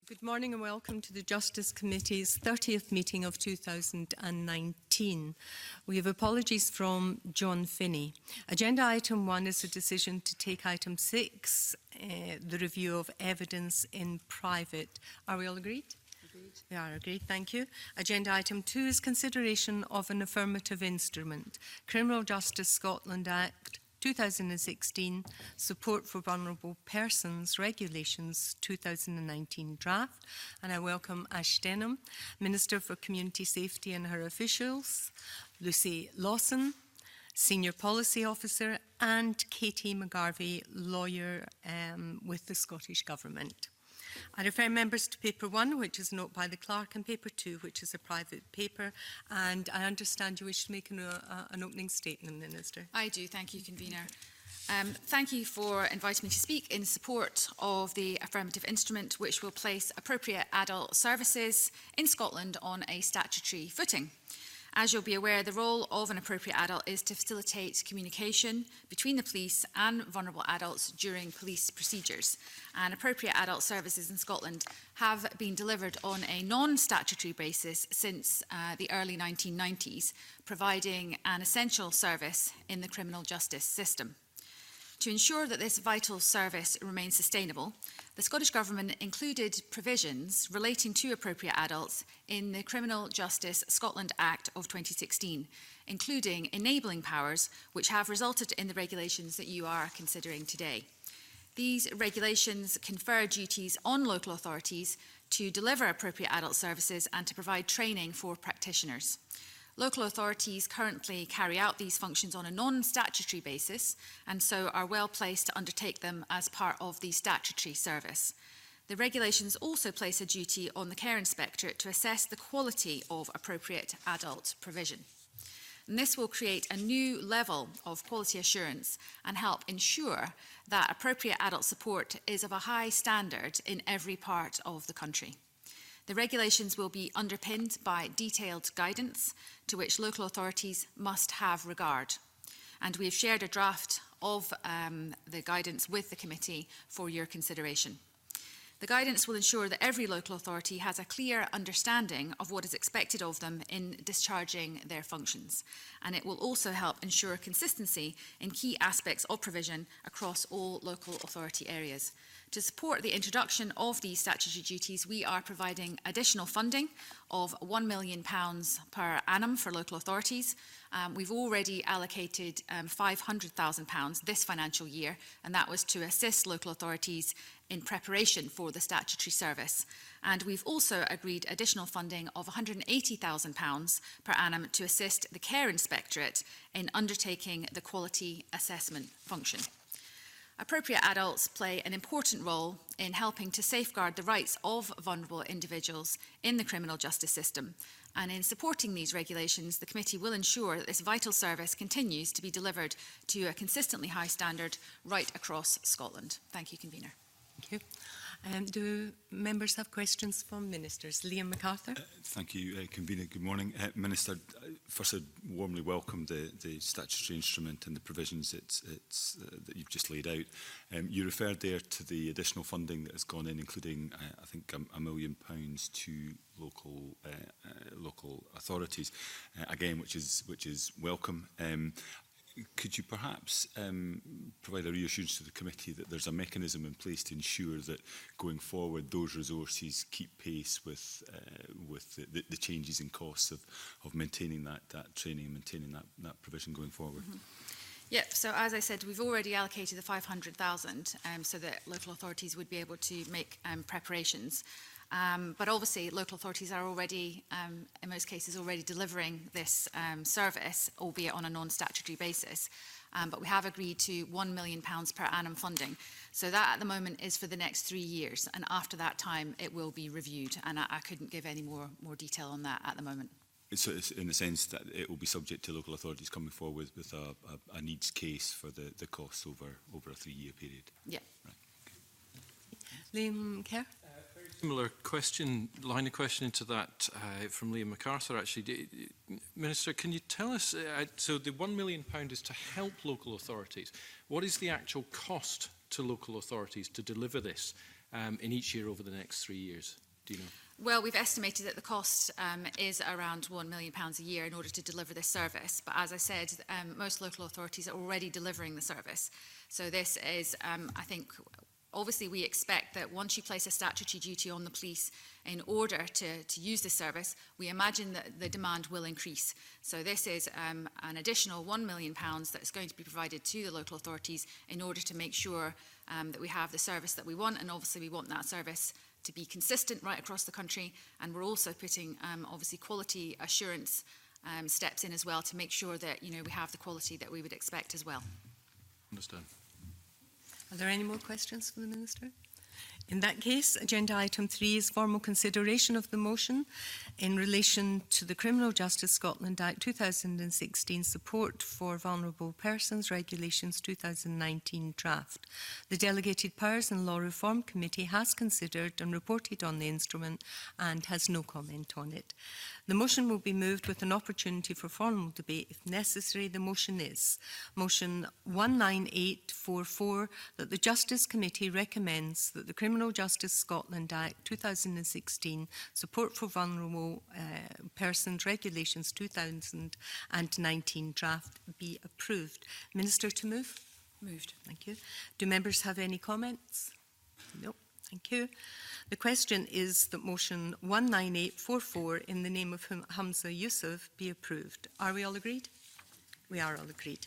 Good morning and welcome to the Justice Committee's 30th meeting of 2019. We have apologies from John Finney. Agenda item 1 is a decision to take item 6, the review of evidence in private. Are we all agreed? Agreed. We are agreed, thank you. Agenda item 2 is consideration of an affirmative instrument, Criminal Justice Scotland Act 2016, Support for Vulnerable Persons Regulations 2019 draft, and I welcome Ash Denham, Minister for Community Safety and her officials, Lucy Lawson, Senior Policy Officer, and Katie McGarvey, lawyer with the Scottish Government. I refer members to paper 1, which is a note by the clerk, and paper 2, which is a private paper. And I understand you wish to make an opening statement, Minister. I do. Thank you, Convener. Thank you for inviting me to speak in support of the affirmative instrument, which will place appropriate adult services in Scotland on a statutory footing. As you'll be aware, the role of an appropriate adult is to facilitate communication between the police and vulnerable adults during police procedures. And appropriate adult services in Scotland have been delivered on a non-statutory basis since the early 1990s, providing an essential service in the criminal justice system. To ensure that this vital service remains sustainable, the Scottish Government included provisions relating to appropriate adults in the Criminal Justice Scotland Act of 2016, including enabling powers which have resulted in the regulations that you are considering today. These regulations confer duties on local authorities to deliver appropriate adult services and to provide training for practitioners. Local authorities currently carry out these functions on a non-statutory basis and so are well placed to undertake them as part of the statutory service. The regulations also place a duty on the Care Inspectorate to assess the quality of appropriate adult provision. And this will create a new level of quality assurance and help ensure that appropriate adult support is of a high standard in every part of the country. The regulations will be underpinned by detailed guidance to which local authorities must have regard. And we have shared a draft of the guidance with the committee for your consideration. The guidance will ensure that every local authority has a clear understanding of what is expected of them in discharging their functions. And it will also help ensure consistency in key aspects of provision across all local authority areas. To support the introduction of these statutory duties, we are providing additional funding of £1 million per annum for local authorities. We've already allocated £500,000 this financial year, and that was to assist local authorities in preparation for the statutory service. And we've also agreed additional funding of £180,000 per annum to assist the Care Inspectorate in undertaking the quality assessment function. Appropriate adults play an important role in helping to safeguard the rights of vulnerable individuals in the criminal justice system. And in supporting these regulations, the committee will ensure that this vital service continues to be delivered to a consistently high standard right across Scotland. Thank you, Convener. Thank you. Do members have questions from ministers? Liam MacArthur. Thank you, Convener. Good morning. Minister, first I'd warmly welcome the statutory instrument and the provisions that you've just laid out. You referred there to the additional funding that has gone in, including, I think, £1 million to local authorities, again, which is welcome. Could you perhaps provide a reassurance to the committee that there's a mechanism in place to ensure that going forward those resources keep pace with the changes in costs of maintaining that training and maintaining that provision going forward? Mm-hmm. Yep, so as I said, we've already allocated the 500,000 so that local authorities would be able to make preparations. But obviously local authorities are already, in most cases, already delivering this service, albeit on a non-statutory basis. But we have agreed to £1 million per annum funding. So that at the moment is for the next 3 years. And after that time, it will be reviewed. And I couldn't give any more detail on that at the moment. So it's in the sense that it will be subject to local authorities coming forward with a needs case for the costs over a 3-year period? Yeah. Right. Liam Kerr. Very similar line of questioning to that from Liam MacArthur, actually. Minister, can you tell us, so the £1 million is to help local authorities. What is the actual cost to local authorities to deliver this? in each year over the next 3 years? Do you know? Well, we've estimated that the cost is around £1 million a year in order to deliver this service. But as I said, most local authorities are already delivering the service. So this is, I think, obviously we expect that once you place a statutory duty on the police in order to use this service, we imagine that the demand will increase. So this is an additional £1 million that is going to be provided to the local authorities in order to make sure that we have the service that we want. And obviously we want that service to be consistent right across the country, and we're also putting obviously quality assurance steps in as well to make sure that we have the quality that we would expect as well. Understand. Are there any more questions for the Minister? In that case, agenda item 3 is formal consideration of the motion in relation to the Criminal Justice Scotland Act 2016 Support for Vulnerable Persons Regulations 2019 draft. The Delegated Powers and Law Reform Committee has considered and reported on the instrument and has no comment on it. The motion will be moved with an opportunity for formal debate if necessary. The motion is Motion 19844 that the Justice Committee recommends that the Criminal Justice Scotland Act 2016 Support for Vulnerable Persons Regulations 2019 draft be approved. Minister, to move? Moved. Thank you. Do members have any comments? No. Thank you. The question is that motion 19844 in the name of Hamza Yusuf be approved. Are we all agreed? We are all agreed.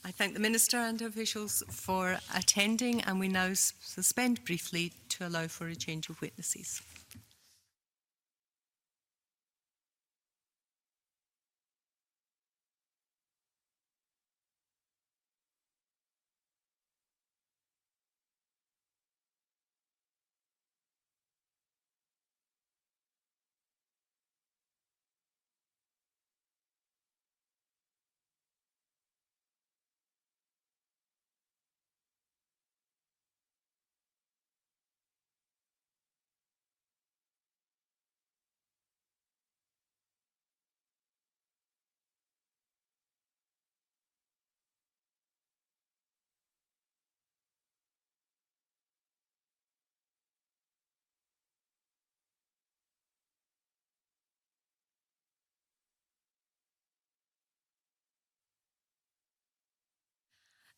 I thank the Minister and officials for attending, and we now suspend briefly to allow for a change of witnesses.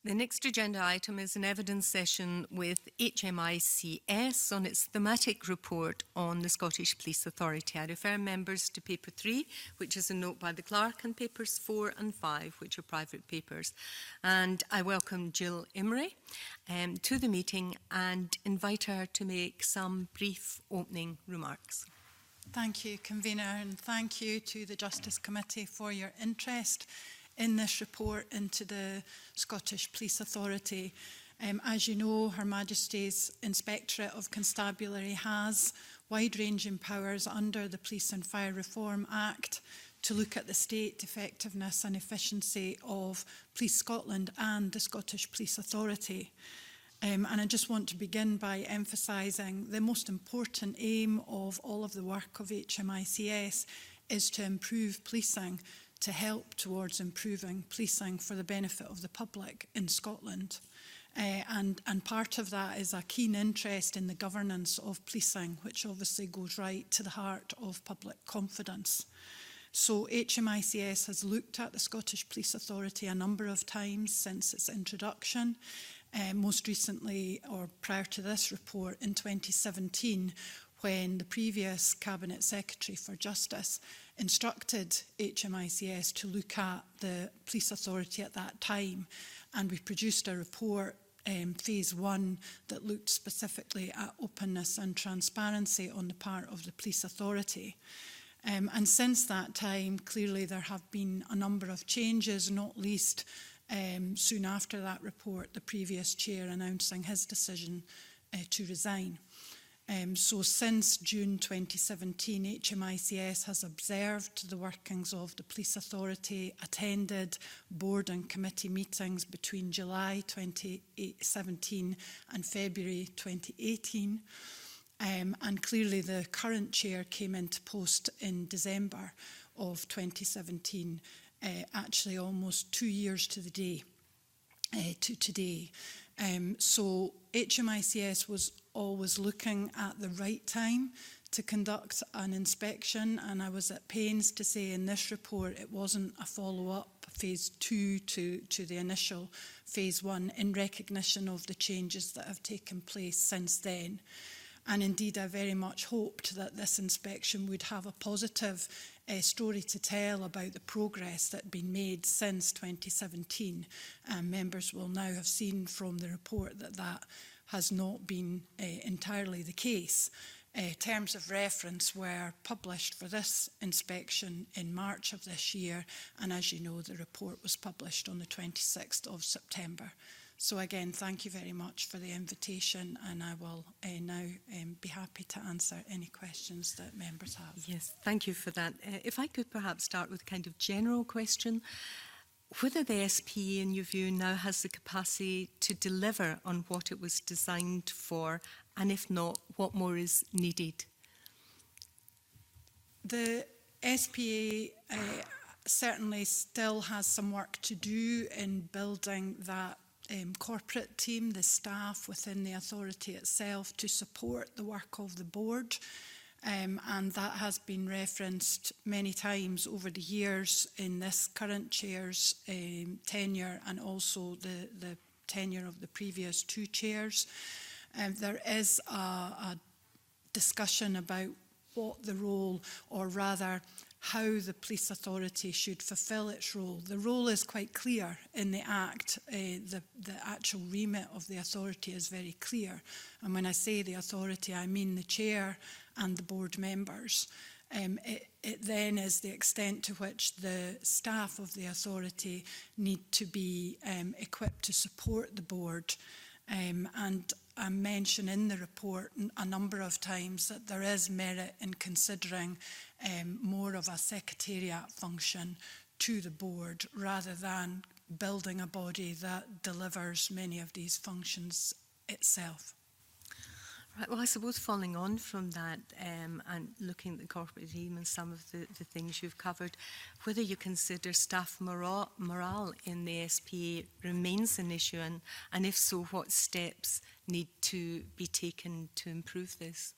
The next agenda item is an evidence session with HMICS on its thematic report on the Scottish Police Authority. I refer members to paper 3, which is a note by the clerk, and papers 4 and 5, which are private papers. And I welcome Jill Imrie to the meeting and invite her to make some brief opening remarks. Thank you, Convener, and thank you to the Justice Committee for your interest in this report into the Scottish Police Authority. As you know, Her Majesty's Inspectorate of Constabulary has wide-ranging powers under the Police and Fire Reform Act to look at the state, effectiveness and efficiency of Police Scotland and the Scottish Police Authority. And I just want to begin by emphasising the most important aim of all of the work of HMICS is to improve policing, to help towards improving policing for the benefit of the public in Scotland. And part of that is a keen interest in the governance of policing, which obviously goes right to the heart of public confidence. So HMICS has looked at the Scottish Police Authority a number of times since its introduction. Most recently, or prior to this report, in 2017, when the previous Cabinet Secretary for Justice instructed HMICS to look at the police authority at that time, and we produced a report, phase 1, that looked specifically at openness and transparency on the part of the police authority. And since that time, clearly there have been a number of changes, not least soon after that report, the previous chair announcing his decision to resign. So since June 2017, HMICS has observed the workings of the police authority, attended board and committee meetings between July 2017 and February 2018. And clearly the current chair came into post in December of 2017, actually almost 2 years to the day, to today. So HMICS was always looking at the right time to conduct an inspection, and I was at pains to say in this report it wasn't a follow-up phase 2 to the initial phase 1 in recognition of the changes that have taken place since then. And indeed, I very much hoped that this inspection would have a positive story to tell about the progress that had been made since 2017. Members will now have seen from the report that that has not been entirely the case. Terms of reference were published for this inspection in March of this year, and as you know, the report was published on the 26th of September. So again, thank you very much for the invitation, and I will now be happy to answer any questions that members have. Yes, thank you for that. If I could perhaps start with a kind of general question, whether the SPE, in your view, now has the capacity to deliver on what it was designed for, and if not, what more is needed? The SPA certainly still has some work to do in building that corporate team, the staff within the authority itself, to support the work of the board. And that has been referenced many times over the years in this current chair's tenure, and also the tenure of the previous 2 chairs. There is a discussion about what the role, or rather how the police authority should fulfil its role. The role is quite clear in the Act. The actual remit of the authority is very clear. And when I say the authority, I mean the chair and the board members. It then is the extent to which the staff of the authority need to be equipped to support the board. And I mention in the report a number of times that there is merit in considering more of a secretariat function to the board, rather than building a body that delivers many of these functions itself. Right, well, I suppose following on from that and looking at the corporate team and some of the things you've covered, whether you consider staff morale in the SPA remains an issue, and if so, what steps need to be taken to improve this?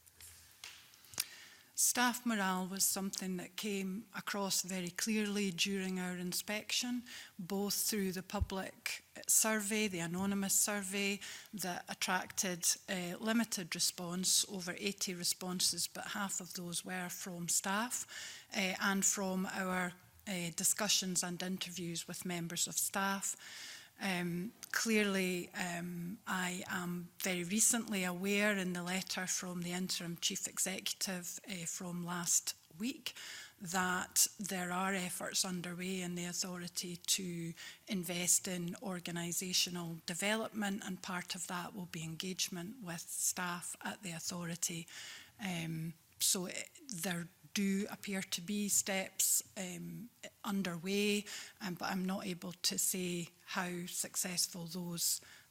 Staff morale was something that came across very clearly during our inspection, both through the public survey, the anonymous survey that attracted limited response, over 80 responses, but half of those were from staff, and from our discussions and interviews with members of staff. Clearly, I am very recently aware in the letter from the interim chief executive from last week that there are efforts underway in the authority to invest in organisational development, and part of that will be engagement with staff at the authority. So there do appear to be steps underway, but I'm not able to say how successful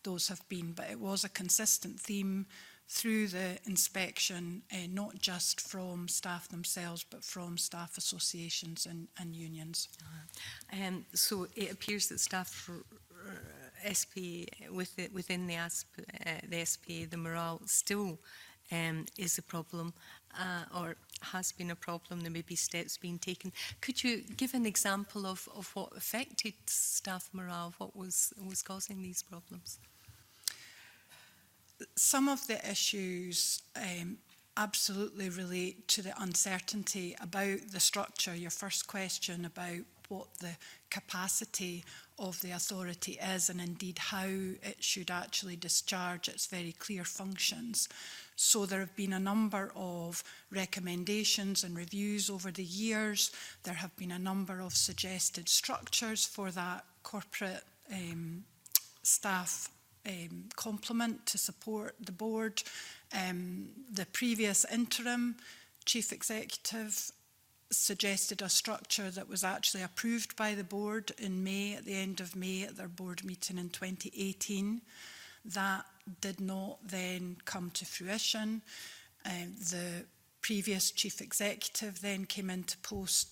those have been. But it was a consistent theme through the inspection, not just from staff themselves, but from staff associations and unions. So it appears that staff SP within the SP, the morale still is a problem, or has been a problem. There may be steps being taken. Could you give an example of what affected staff morale? What was causing these problems? Some of the issues absolutely relate to the uncertainty about the structure. Your first question about what the capacity of the authority is, and indeed how it should actually discharge its very clear functions. So there have been a number of recommendations and reviews over the years. There have been a number of suggested structures for that corporate staff complement to support the board. The previous interim chief executive suggested a structure that was actually approved by the board in May, at the end of May, at their board meeting in 2018. That did not then come to fruition. The previous chief executive then came into post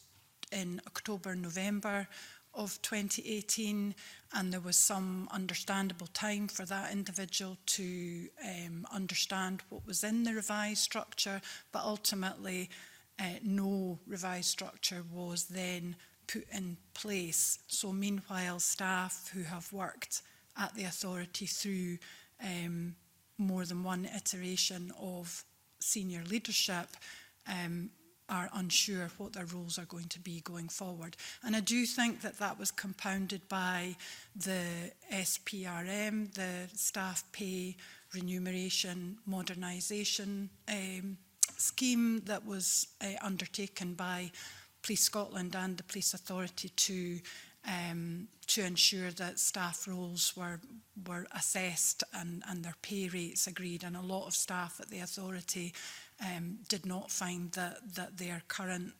in October, November of 2018, and there was some understandable time for that individual to understand what was in the revised structure, but ultimately no revised structure was then put in place. So meanwhile, staff who have worked at the authority through more than one iteration of senior leadership are unsure what their roles are going to be going forward. And I do think that that was compounded by the SPRM, the Staff Pay Remuneration Modernisation scheme that was undertaken by Police Scotland and the Police Authority to ensure that staff roles were assessed and their pay rates agreed. And a lot of staff at the authority did not find that their current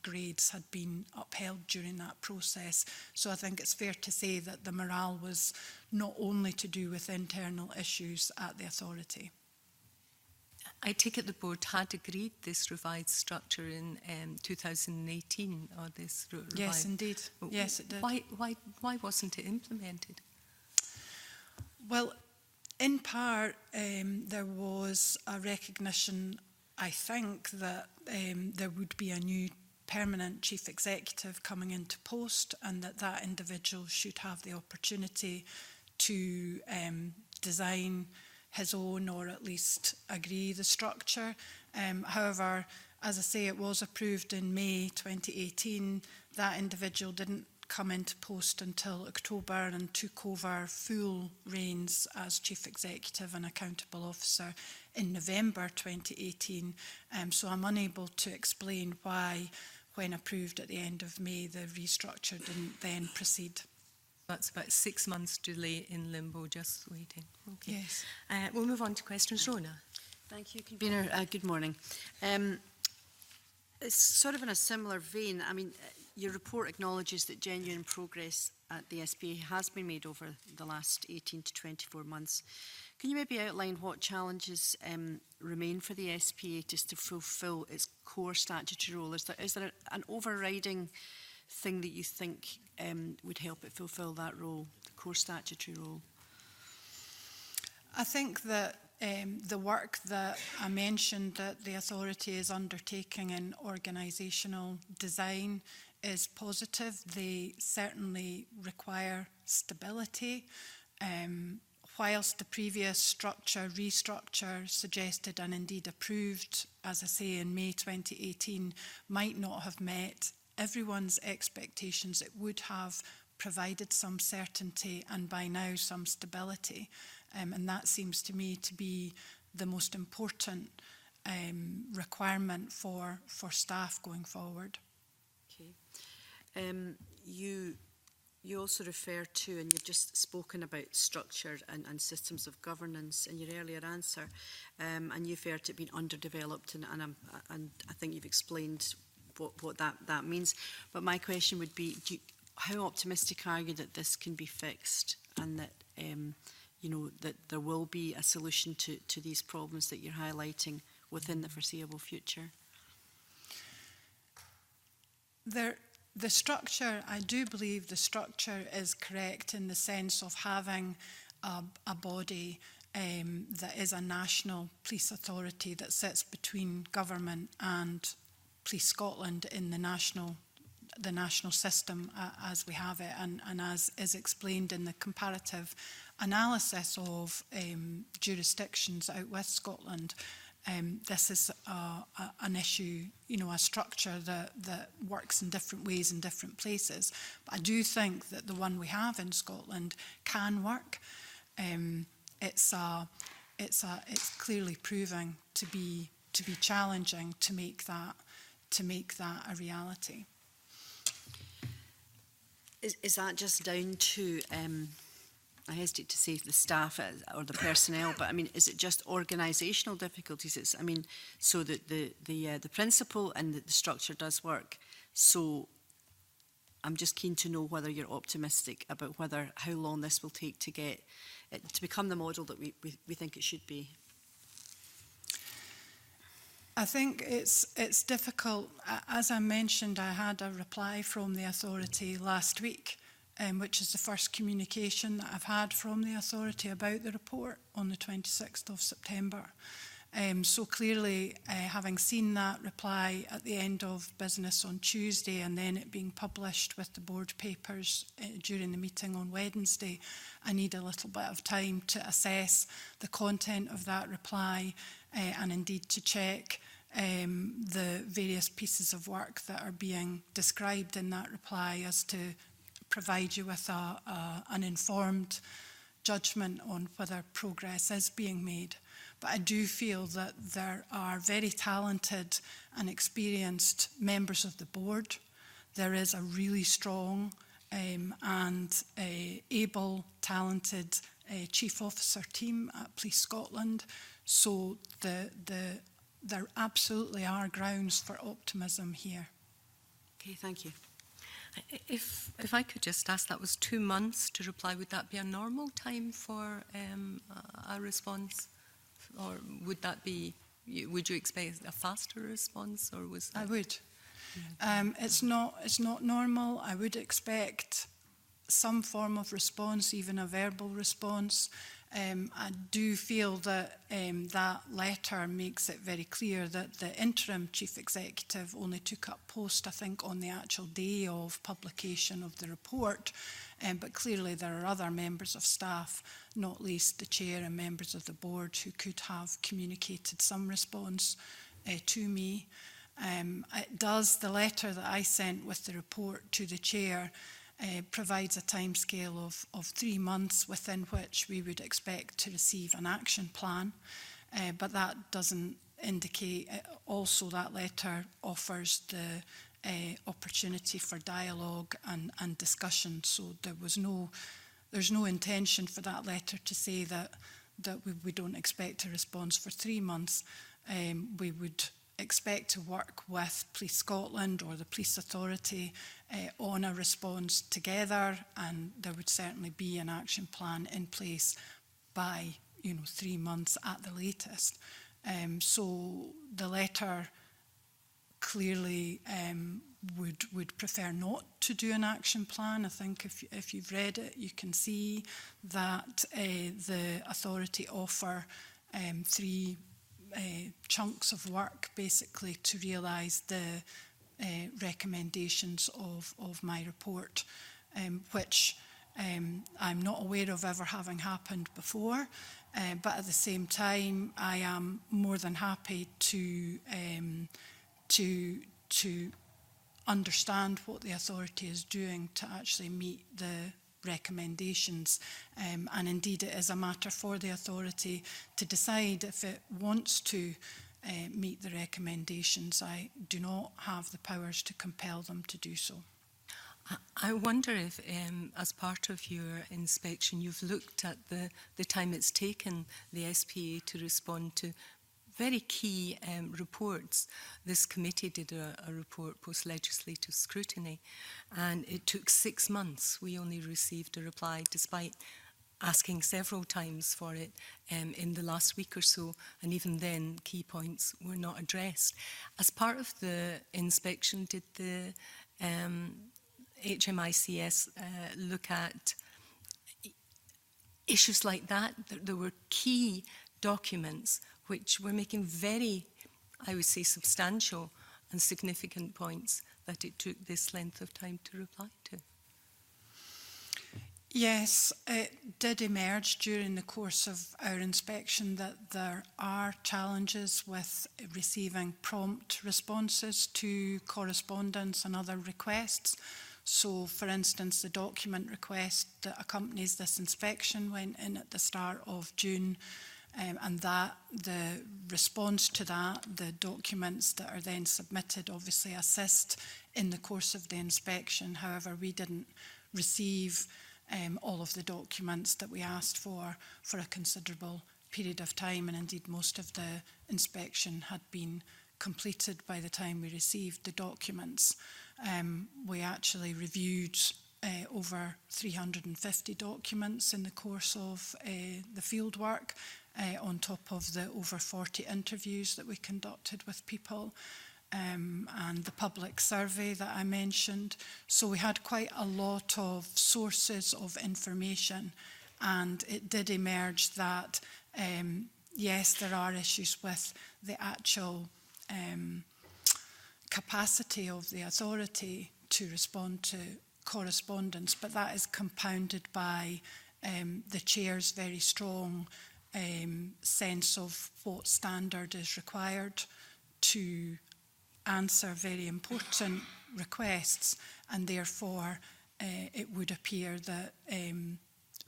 grades had been upheld during that process. So I think it's fair to say that the morale was not only to do with internal issues at the authority. I take it the board had agreed this revised structure in 2018, or this revised... Yes, indeed. Yes, it did. Why wasn't it implemented? Well, in part, there was a recognition, I think, that there would be a new permanent chief executive coming into post, and that individual should have the opportunity to design his own, or at least agree the structure. However, as I say, it was approved in May 2018. That individual didn't come into post until October and took over full reins as Chief Executive and Accountable Officer in November 2018. So I'm unable to explain why, when approved at the end of May, the restructure didn't then proceed. That's about 6 months delay in limbo, just waiting. Okay. Yes. We'll move on to questions. Rona. Thank you, Convener. Good morning. It's sort of in a similar vein. I mean, your report acknowledges that genuine progress at the SPA has been made over the last 18 to 24 months. Can you maybe outline what challenges remain for the SPA just to fulfil its core statutory role? Is there an overriding thing that you think would help it fulfil that role, the core statutory role? I think that the work that I mentioned that the authority is undertaking in organisational design is positive. They certainly require stability. Whilst the previous restructure suggested and indeed approved, as I say, in May 2018, might not have met everyone's expectations, it would have provided some certainty and by now some stability. And that seems to me to be the most important requirement for staff going forward. Okay. You also refer to, and you've just spoken about structure and systems of governance in your earlier answer, and you refer to it being underdeveloped, and I think you've explained what that means. But my question would be, how optimistic are you that this can be fixed, and that that there will be a solution to these problems that you're highlighting within the foreseeable future? The structure, I do believe the structure is correct in the sense of having a body that is a national police authority that sits between government and Police Scotland in the national system as we have it, and as is explained in the comparative analysis of jurisdictions out with Scotland. This is an issue, a structure that works in different ways in different places. But I do think that the one we have in Scotland can work. It's clearly proving to be challenging to make that a reality. Is that just down to, I hesitate to say the staff or the personnel, but I mean, is it just organisational difficulties? So that the principle and the structure does work. So I'm just keen to know whether you're optimistic about how long this will take to get it to become the model that we think it should be. I think it's difficult. As I mentioned, I had a reply from the authority last week, which is the first communication that I've had from the authority about the report on the 26th of September. So clearly, having seen that reply at the end of business on Tuesday and then it being published with the board papers during the meeting on Wednesday, I need a little bit of time to assess the content of that reply and indeed to check the various pieces of work that are being described in that reply as to provide you with an informed judgment on whether progress is being made. But I do feel that there are very talented and experienced members of the board. There is a really strong and able, talented Chief Officer team at Police Scotland. So there absolutely are grounds for optimism here. Okay, thank you. If I could just ask, that was 2 months to reply. Would that be a normal time for a response? Or would that be, would you expect a faster response, or was that? I would. It's not normal. I would expect some form of response, even a verbal response. I do feel that that letter makes it very clear that the interim chief executive only took up post, I think, on the actual day of publication of the report. But clearly there are other members of staff, not least the chair and members of the board, who could have communicated some response to me. The letter that I sent with the report to the chair provides a timescale of 3 months within which we would expect to receive an action plan. But that doesn't indicate, also that letter offers the opportunity for dialogue and discussion. So there's no intention for that letter to say that we don't expect a response for 3 months. We would expect to work with Police Scotland or the Police Authority on a response together, and there would certainly be an action plan in place by 3 months at the latest. So the letter clearly would prefer not to do an action plan. I think if you've read it, you can see that the authority offer 3 chunks of work basically to realise the recommendations of my report, which I'm not aware of ever having happened before. But at the same time, I am more than happy to understand what the authority is doing to actually meet the recommendations, and indeed it is a matter for the authority to decide if it wants to meet the recommendations. I do not have the powers to compel them to do so. I wonder if, as part of your inspection, you've looked at the time it's taken the SPA to respond to very key reports. This committee did a report post-legislative scrutiny, and it took 6 months. We only received a reply despite asking several times for it in the last week or so, and even then key points were not addressed. As part of the inspection, did the HMICS look at issues like that? There were key documents which were making very, I would say, substantial and significant points that it took this length of time to reply to. Yes, it did emerge during the course of our inspection that there are challenges with receiving prompt responses to correspondence and other requests. So, for instance, the document request that accompanies this inspection went in at the start of June, and that the response to that, the documents that are then submitted, obviously assist in the course of the inspection. However, we didn't receive all of the documents that we asked for a considerable period of time, and indeed most of the inspection had been completed by the time we received the documents. We actually reviewed over 350 documents in the course of the field work, on top of the over 40 interviews that we conducted with people. And the public survey that I mentioned. So we had quite a lot of sources of information, and it did emerge that, yes, there are issues with the actual capacity of the authority to respond to correspondence, but that is compounded by the chair's very strong sense of what standard is required to answer very important requests, and therefore it would appear that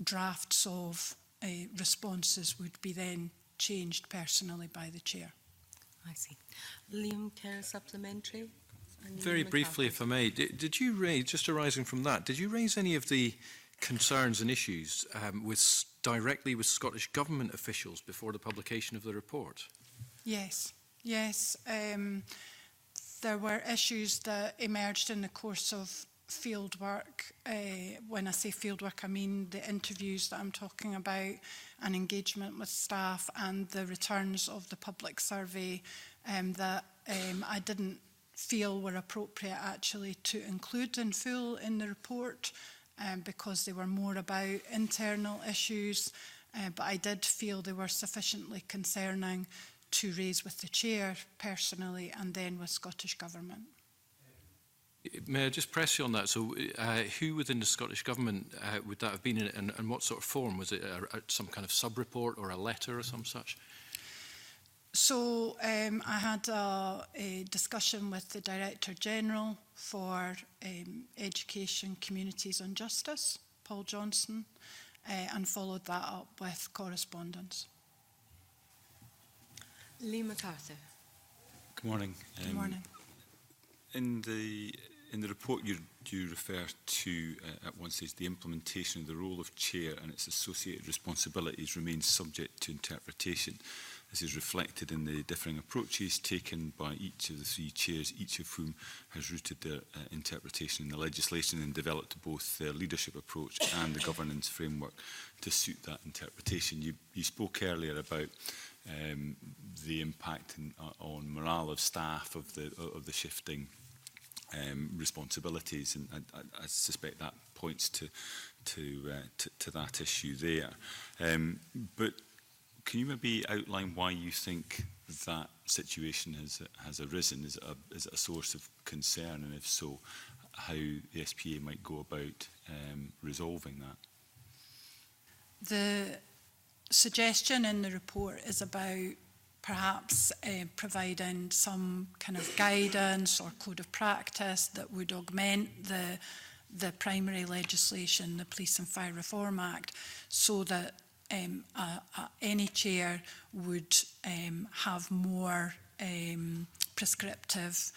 drafts of responses would be then changed personally by the chair. I see. Liam, care supplementary? And Very Liam briefly, if I may, did you raise, just arising from that, did you raise any of the concerns and issues directly with Scottish Government officials before the publication of the report? Yes. There were issues that emerged in the course of field work. When I say field work, I mean the interviews that I'm talking about and engagement with staff and the returns of the public survey that I didn't feel were appropriate actually to include in full in the report because they were more about internal issues, but I did feel they were sufficiently concerning to raise with the chair personally and then with Scottish Government. May I just press you on that? So who within the Scottish Government would that have been in, and what sort of form? Was it some kind of sub-report or a letter or some such? So I had a discussion with the Director General for Education, Communities and Justice, Paul Johnson, and followed that up with correspondence. Lee MacArthur. Good morning. Good morning. In the report, you refer to, at one stage, the implementation of the role of chair and its associated responsibilities remains subject to interpretation. This is reflected in the differing approaches taken by each of the three chairs, each of whom has rooted their interpretation in the legislation and developed both their leadership approach and the governance framework to suit that interpretation. You spoke earlier about the impact on morale of staff of the shifting responsibilities, and I suspect that points to that issue there. But can you maybe outline why you think that situation has arisen? Is it a source of concern, and if so, how the SPA might go about resolving that? The suggestion in the report is about perhaps providing some kind of guidance or code of practice that would augment the primary legislation, the Police and Fire Reform Act, so that any chair would have more prescriptive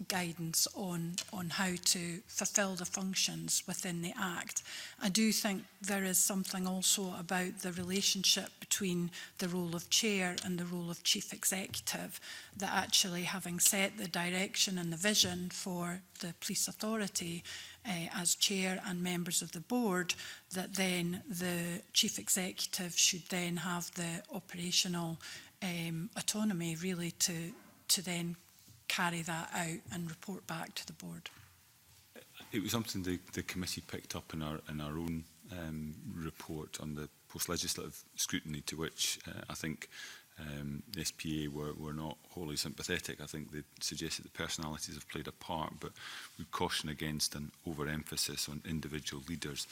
guidance on how to fulfil the functions within the Act. I do think there is something also about the relationship between the role of chair and the role of chief executive, that actually having set the direction and the vision for the police authority as chair and members of the board, that then the chief executive should then have the operational autonomy really to then carry that out and report back to the board. It was something the committee picked up in our own report on the post-legislative scrutiny, to which I think the SPA were not wholly sympathetic. I think they suggested that personalities have played a part, but we caution against an overemphasis on individual leaders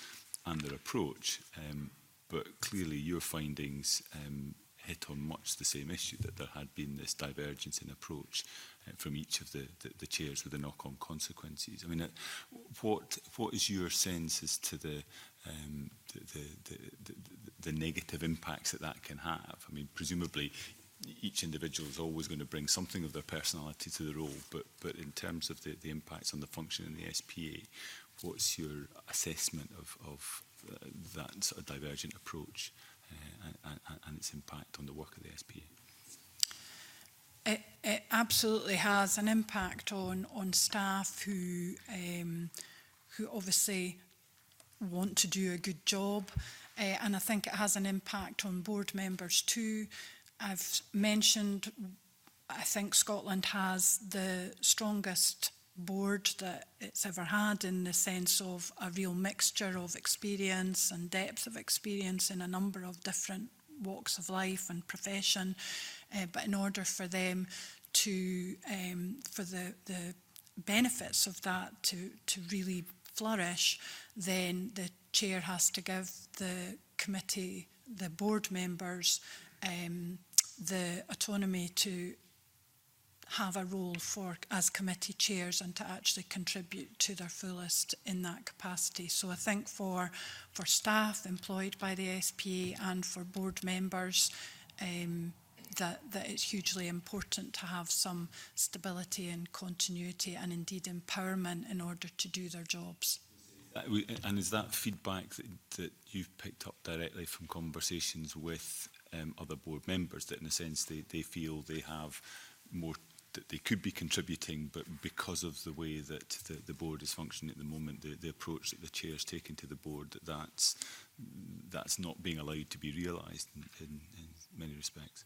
and their approach. But clearly your findings hit on much the same issue, that there had been this divergence in approach from each of the chairs with the knock-on consequences. I mean, what is your sense as to the negative impacts that can have? I mean, presumably each individual is always going to bring something of their personality to the role, but in terms of the impacts on the function in the SPA, what's your assessment of that sort of divergent approach and its impact on the work of the SPA? It absolutely has an impact on staff who obviously want to do a good job, and I think it has an impact on board members too. I've mentioned, I think Scotland has the strongest board that it's ever had, in the sense of a real mixture of experience and depth of experience in a number of different walks of life and profession. But in order for them to, for the benefits of that to really flourish, then the chair has to give the committee, the board members, the autonomy to have a role as committee chairs and to actually contribute to their fullest in that capacity. So I think for staff employed by the SPA and for board members, that it's hugely important to have some stability and continuity and indeed empowerment in order to do their jobs. And is that feedback that you've picked up directly from conversations with other board members, that in a sense they feel they have more, that they could be contributing, but because of the way that the board is functioning at the moment, the approach that the chair's taken to the board, that's not being allowed to be realised in many respects?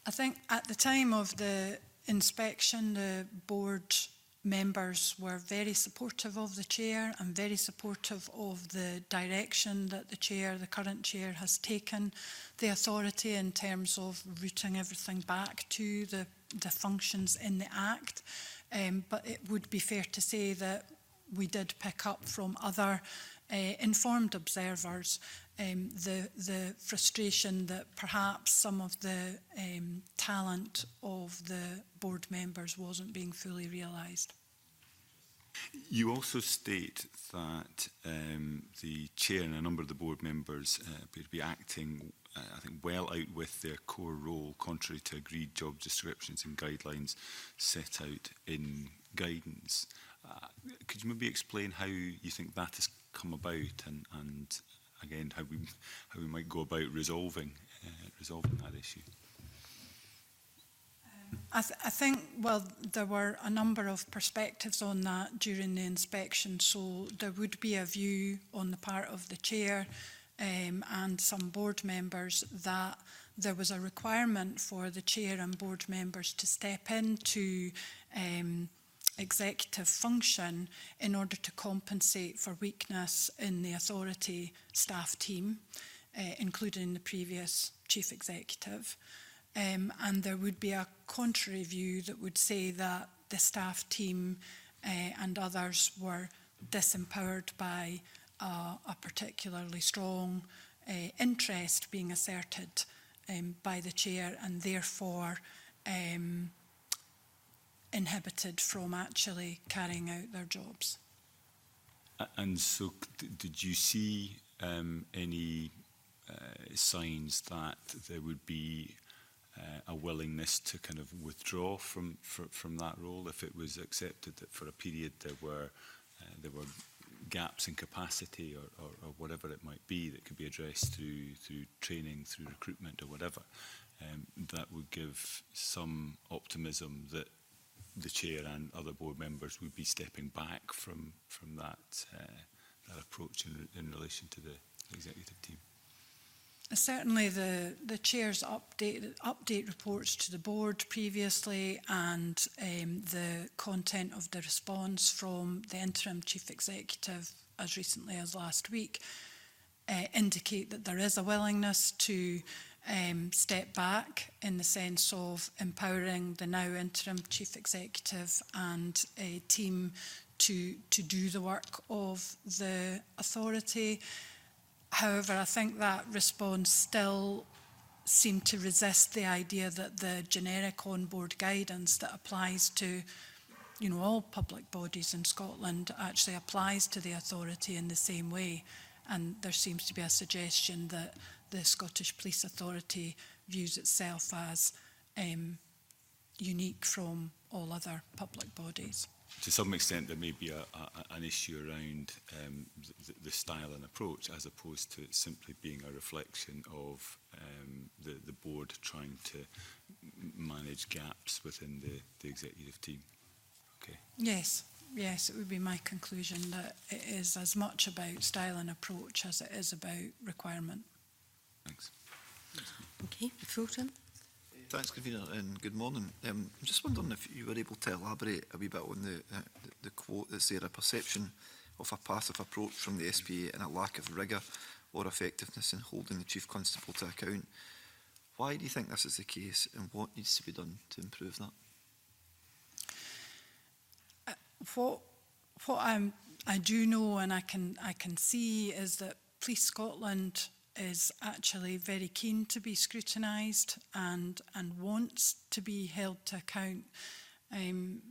I think at the time of the inspection, the board members were very supportive of the chair and very supportive of the direction that the current chair has taken the authority in terms of routing everything back to the functions in the Act. But it would be fair to say that we did pick up from other informed observers the frustration that perhaps some of the talent of the board members wasn't being fully realised. You also state that the chair and a number of the board members appear to be acting, I think, well out with their core role, contrary to agreed job descriptions and guidelines set out in guidance. Could you maybe explain how you think that has come about, and again how we might go about resolving that issue? I think, well, there were a number of perspectives on that during the inspection, so there would be a view on the part of the chair and some board members that there was a requirement for the chair and board members to step into executive function in order to compensate for weakness in the authority staff team, including the previous chief executive. And there would be a contrary view that would say that the staff team and others were disempowered by a particularly strong interest being asserted by the chair, and therefore inhibited from actually carrying out their jobs. And so did you see any signs that there would be a willingness to kind of withdraw from that role if it was accepted that for a period there were gaps in capacity or whatever it might be that could be addressed through training, through recruitment or whatever, that would give some optimism that the chair and other board members would be stepping back from that approach in relation to the executive team? Certainly the chair's update reports to the board previously and the content of the response from the interim chief executive as recently as last week indicate that there is a willingness to step back in the sense of empowering the now interim chief executive and a team to do the work of the authority. However, I think that response still seemed to resist the idea that the generic on-board guidance that applies to, all public bodies in Scotland actually applies to the authority in the same way. And there seems to be a suggestion that the Scottish Police Authority views itself as unique from all other public bodies. To some extent, there may be an issue around the style and approach, as opposed to it simply being a reflection of the board trying to manage gaps within the executive team. Okay. Yes, yes, it would be my conclusion that it is as much about style and approach as it is about requirement. Thanks. Okay, Fulton. Thanks, Convener, and good morning. I'm just wondering if you were able to elaborate a wee bit on the quote. Is there a perception of a passive approach from the SPA and a lack of rigour or effectiveness in holding the Chief Constable to account? Why do you think this is the case, and what needs to be done to improve that? What I do know and I can see is that Police Scotland is actually very keen to be scrutinised and wants to be held to account. And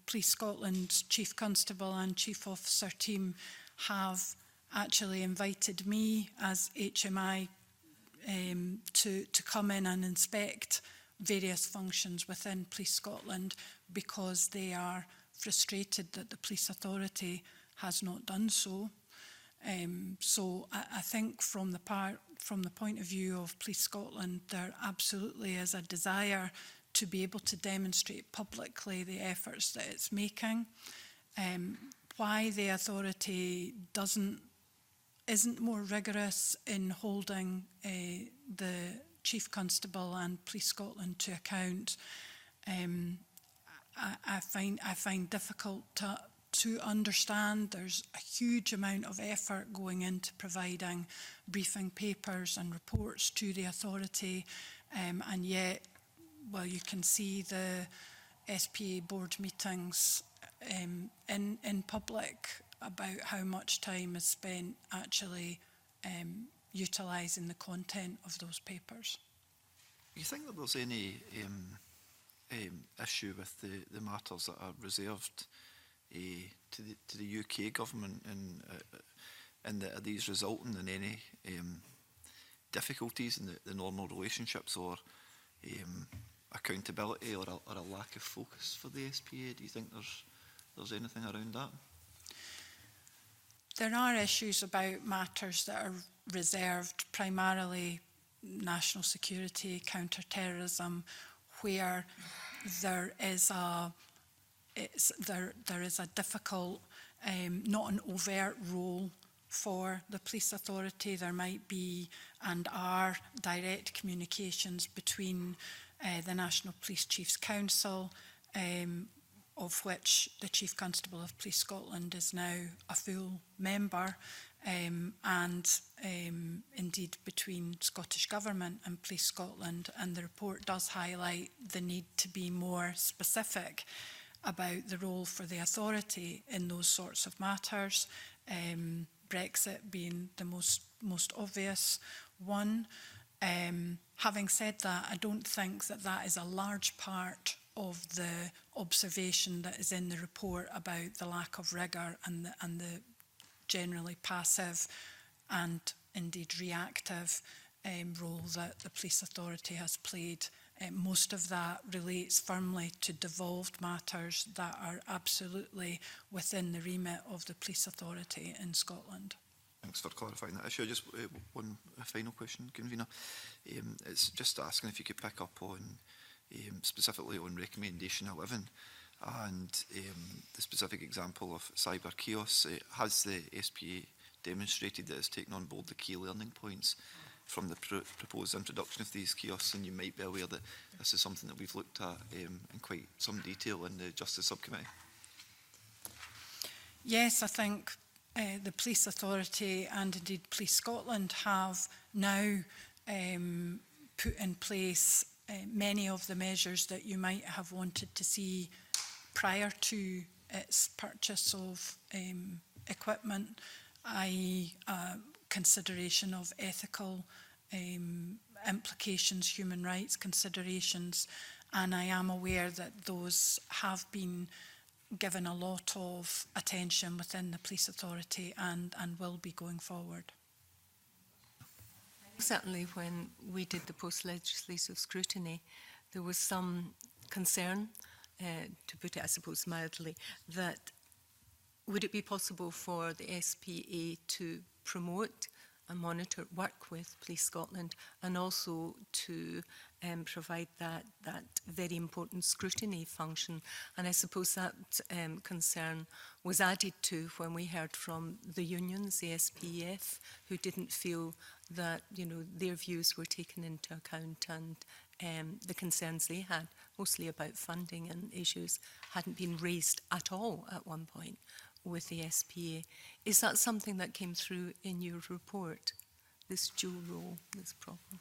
Police Scotland's Chief Constable and Chief Officer team have actually invited me as HMI to come in and inspect various functions within Police Scotland because they are frustrated that the Police Authority has not done so. So I think from the point of view of Police Scotland, there absolutely is a desire to be able to demonstrate publicly the efforts that it's making. Why the authority isn't more rigorous in holding the Chief Constable and Police Scotland to account, I find difficult to understand. There's a huge amount of effort going into providing briefing papers and reports to the authority, and yet, well, you can see the SPA board meetings in public about how much time is spent actually utilising the content of those papers. Do you think that there's any issue with the matters that are reserved to the UK government, and are these resulting in any difficulties in the normal relationships, or accountability, or a lack of focus for the SPA? Do you think there's anything around that? There are issues about matters that are reserved, primarily national security, counter-terrorism, where there is a difficult, not an overt role for the police authority. There might be and are direct communications between the National Police Chiefs Council, of which the Chief Constable of Police Scotland is now a full member, and indeed between Scottish Government and Police Scotland. And the report does highlight the need to be more specific about the role for the authority in those sorts of matters, Brexit being the most obvious one. Having said that, I don't think that is a large part of the observation that is in the report about the lack of rigour and the generally passive and indeed reactive role that the police authority has played. Most of that relates firmly to devolved matters that are absolutely within the remit of the police authority in Scotland. Thanks for clarifying that issue. Just one final question, Convener. It's just asking if you could pick up on specifically on recommendation 11 and the specific example of cyber chaos. Has the SPA demonstrated that it's taken on board the key learning points from the proposed introduction of these kiosks? And you might be aware that this is something that we've looked at in quite some detail in the Justice Subcommittee. Yes, I think the Police Authority and indeed Police Scotland have now put in place many of the measures that you might have wanted to see prior to its purchase of equipment, i.e. consideration of ethical implications, human rights considerations, and I am aware that those have been given a lot of attention within the Police Authority and will be going forward. Certainly when we did the post-legislative scrutiny, there was some concern, to put it, I suppose, mildly, that would it be possible for the SPA to promote and monitor, work with Police Scotland, and also to provide that very important scrutiny function. And I suppose that concern was added to when we heard from the unions, the SPEF, who didn't feel that, you know, their views were taken into account, and the concerns they had, mostly about funding and issues, hadn't been raised at all at one point with the SPA. Is that something that came through in your report, this dual role, this problem?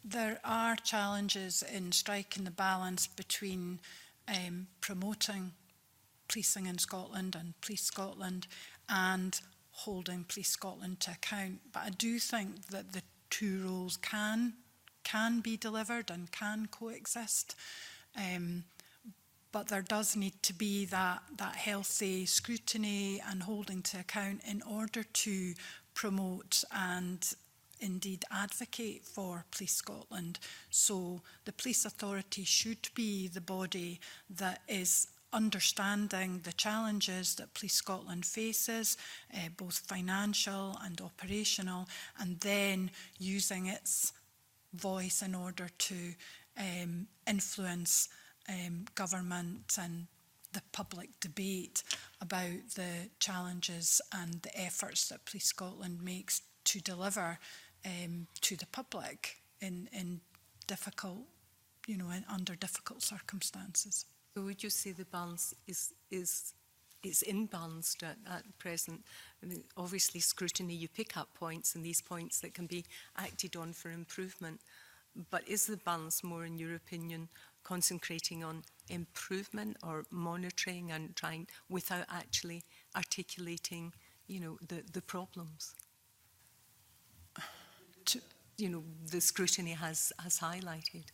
There are challenges in striking the balance between promoting policing in Scotland and Police Scotland and holding Police Scotland to account. But I do think that the two roles can be delivered and can coexist. But there does need to be that healthy scrutiny and holding to account in order to promote and indeed advocate for Police Scotland. So the police authority should be the body that is understanding the challenges that Police Scotland faces, both financial and operational, and then using its voice in order to influence government and the public debate about the challenges and the efforts that Police Scotland makes to deliver to the public in difficult, you know, under difficult circumstances. So would you say the balance is imbalanced at present? I mean, obviously, scrutiny, you pick up points, and these points that can be acted on for improvement. But is the balance more, in your opinion, concentrating on improvement or monitoring and trying without actually articulating, you know, the problems? You know, the scrutiny has highlighted.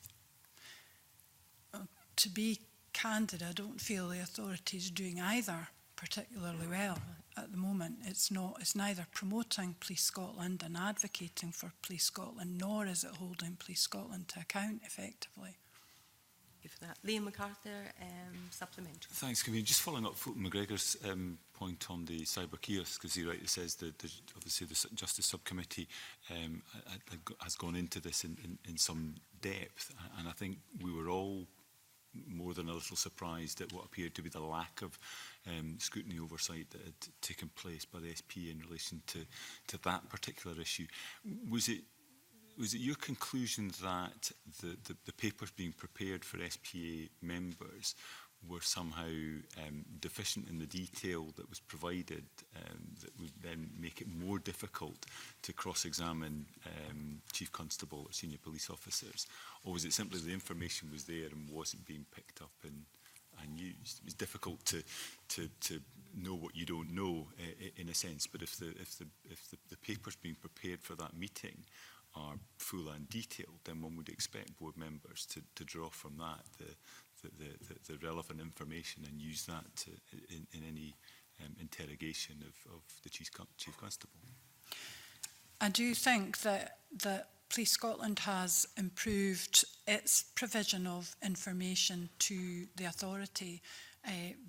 To be candid, I don't feel the authorities doing either particularly well at the moment. It's neither promoting Police Scotland and advocating for Police Scotland, nor is it holding Police Scotland to account effectively. For that. Liam MacArthur, supplementary. Thanks, Convener. Just following up Fulton McGregor's point on the cyber kiosk, because he rightly says that obviously the Justice Subcommittee has gone into this in some depth, and I think we were all more than a little surprised at what appeared to be the lack of scrutiny oversight that had taken place by the SPA in relation to that particular issue. Was it your conclusion that the papers being prepared for SPA members were somehow deficient in the detail that was provided, that would then make it more difficult to cross-examine Chief Constable or senior police officers? Or was it simply the information was there and wasn't being picked up and used? It was difficult to know what you don't know in a sense, but if the papers being prepared for that meeting are full and detailed, then one would expect board members to draw from that the relevant information and use that in any interrogation of the Chief Constable. I do think that Police Scotland has improved its provision of information to the authority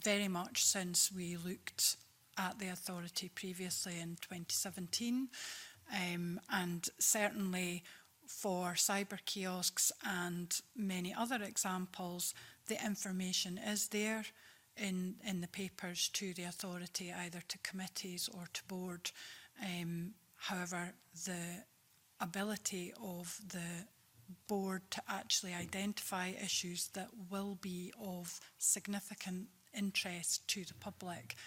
very much since we looked at the authority previously in 2017. And certainly for cyber kiosks and many other examples, the information is there in the papers to the authority, either to committees or to board. However, the ability of the board to actually identify issues that will be of significant interest to the public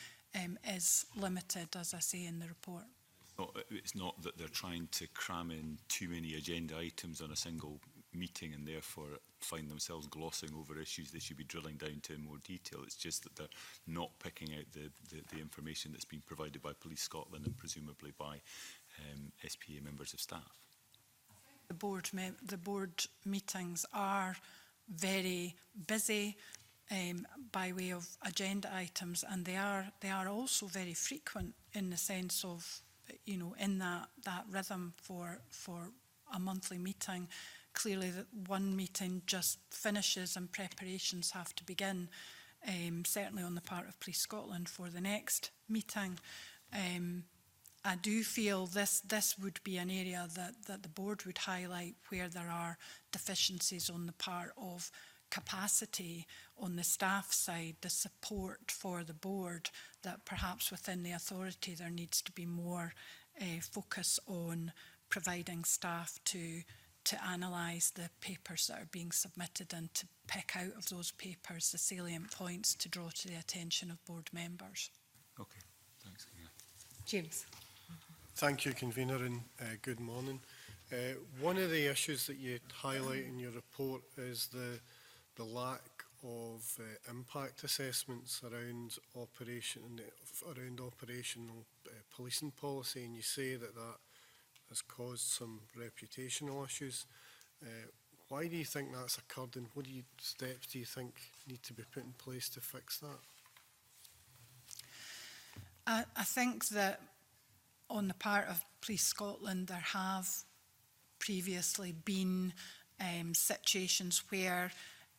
is limited, as I say in the report. It's not that they're trying to cram in too many agenda items on a single meeting and therefore find themselves glossing over issues they should be drilling down to in more detail. It's just that they're not picking out the information that's been provided by Police Scotland and presumably by SPA members of staff. The board meetings are very busy by way of agenda items, and they are also very frequent in the sense of, you know, in that rhythm for a monthly meeting. Clearly that one meeting just finishes and preparations have to begin, certainly on the part of Police Scotland for the next meeting. I do feel this would be an area that the board would highlight where there are deficiencies on the part of capacity on the staff side, the support for the board, that perhaps within the authority there needs to be more focus on providing staff to analyse the papers that are being submitted and to pick out of those papers the salient points to draw to the attention of board members. Okay, thanks. Yeah. James. Thank you, Convener, and good morning. One of the issues that you highlight in your report is the lack of impact assessments around operational policing policy, and you say that has caused some reputational issues. Why do you think that's occurred, and what steps do you think need to be put in place to fix that? I think that on the part of Police Scotland, there have previously been situations where,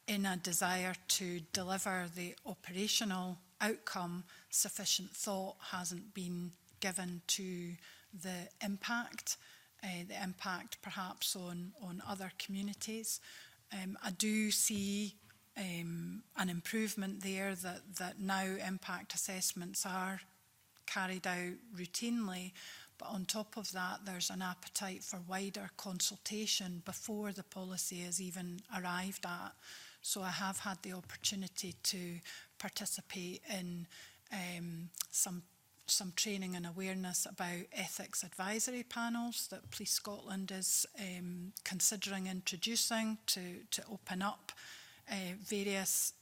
in a desire to deliver the operational outcome, sufficient thought hasn't been given to the impact perhaps on other communities. I do see an improvement there, that now impact assessments are carried out routinely, but on top of that there's an appetite for wider consultation before the policy is even arrived at. So I have had the opportunity to participate in some training and awareness about ethics advisory panels that Police Scotland is considering introducing to open up various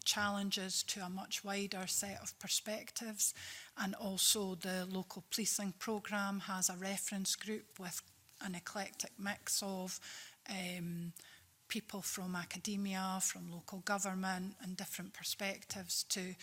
challenges to a much wider set of perspectives. And also the local policing programme has a reference group with an eclectic mix of people from academia, from local government and different perspectives to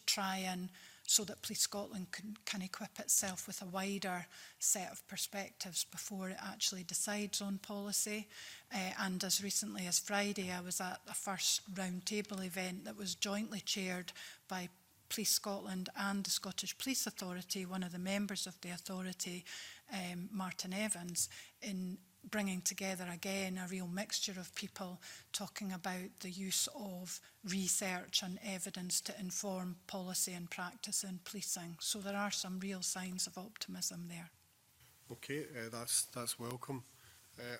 try and so that Police Scotland can equip itself with a wider set of perspectives before it actually decides on policy. And as recently as Friday, I was at a first roundtable event that was jointly chaired by Police Scotland and the Scottish Police Authority, one of the members of the authority, Martin Evans, in bringing together again a real mixture of people talking about the use of research and evidence to inform policy and practice in policing. So there are some real signs of optimism there. Okay, that's welcome.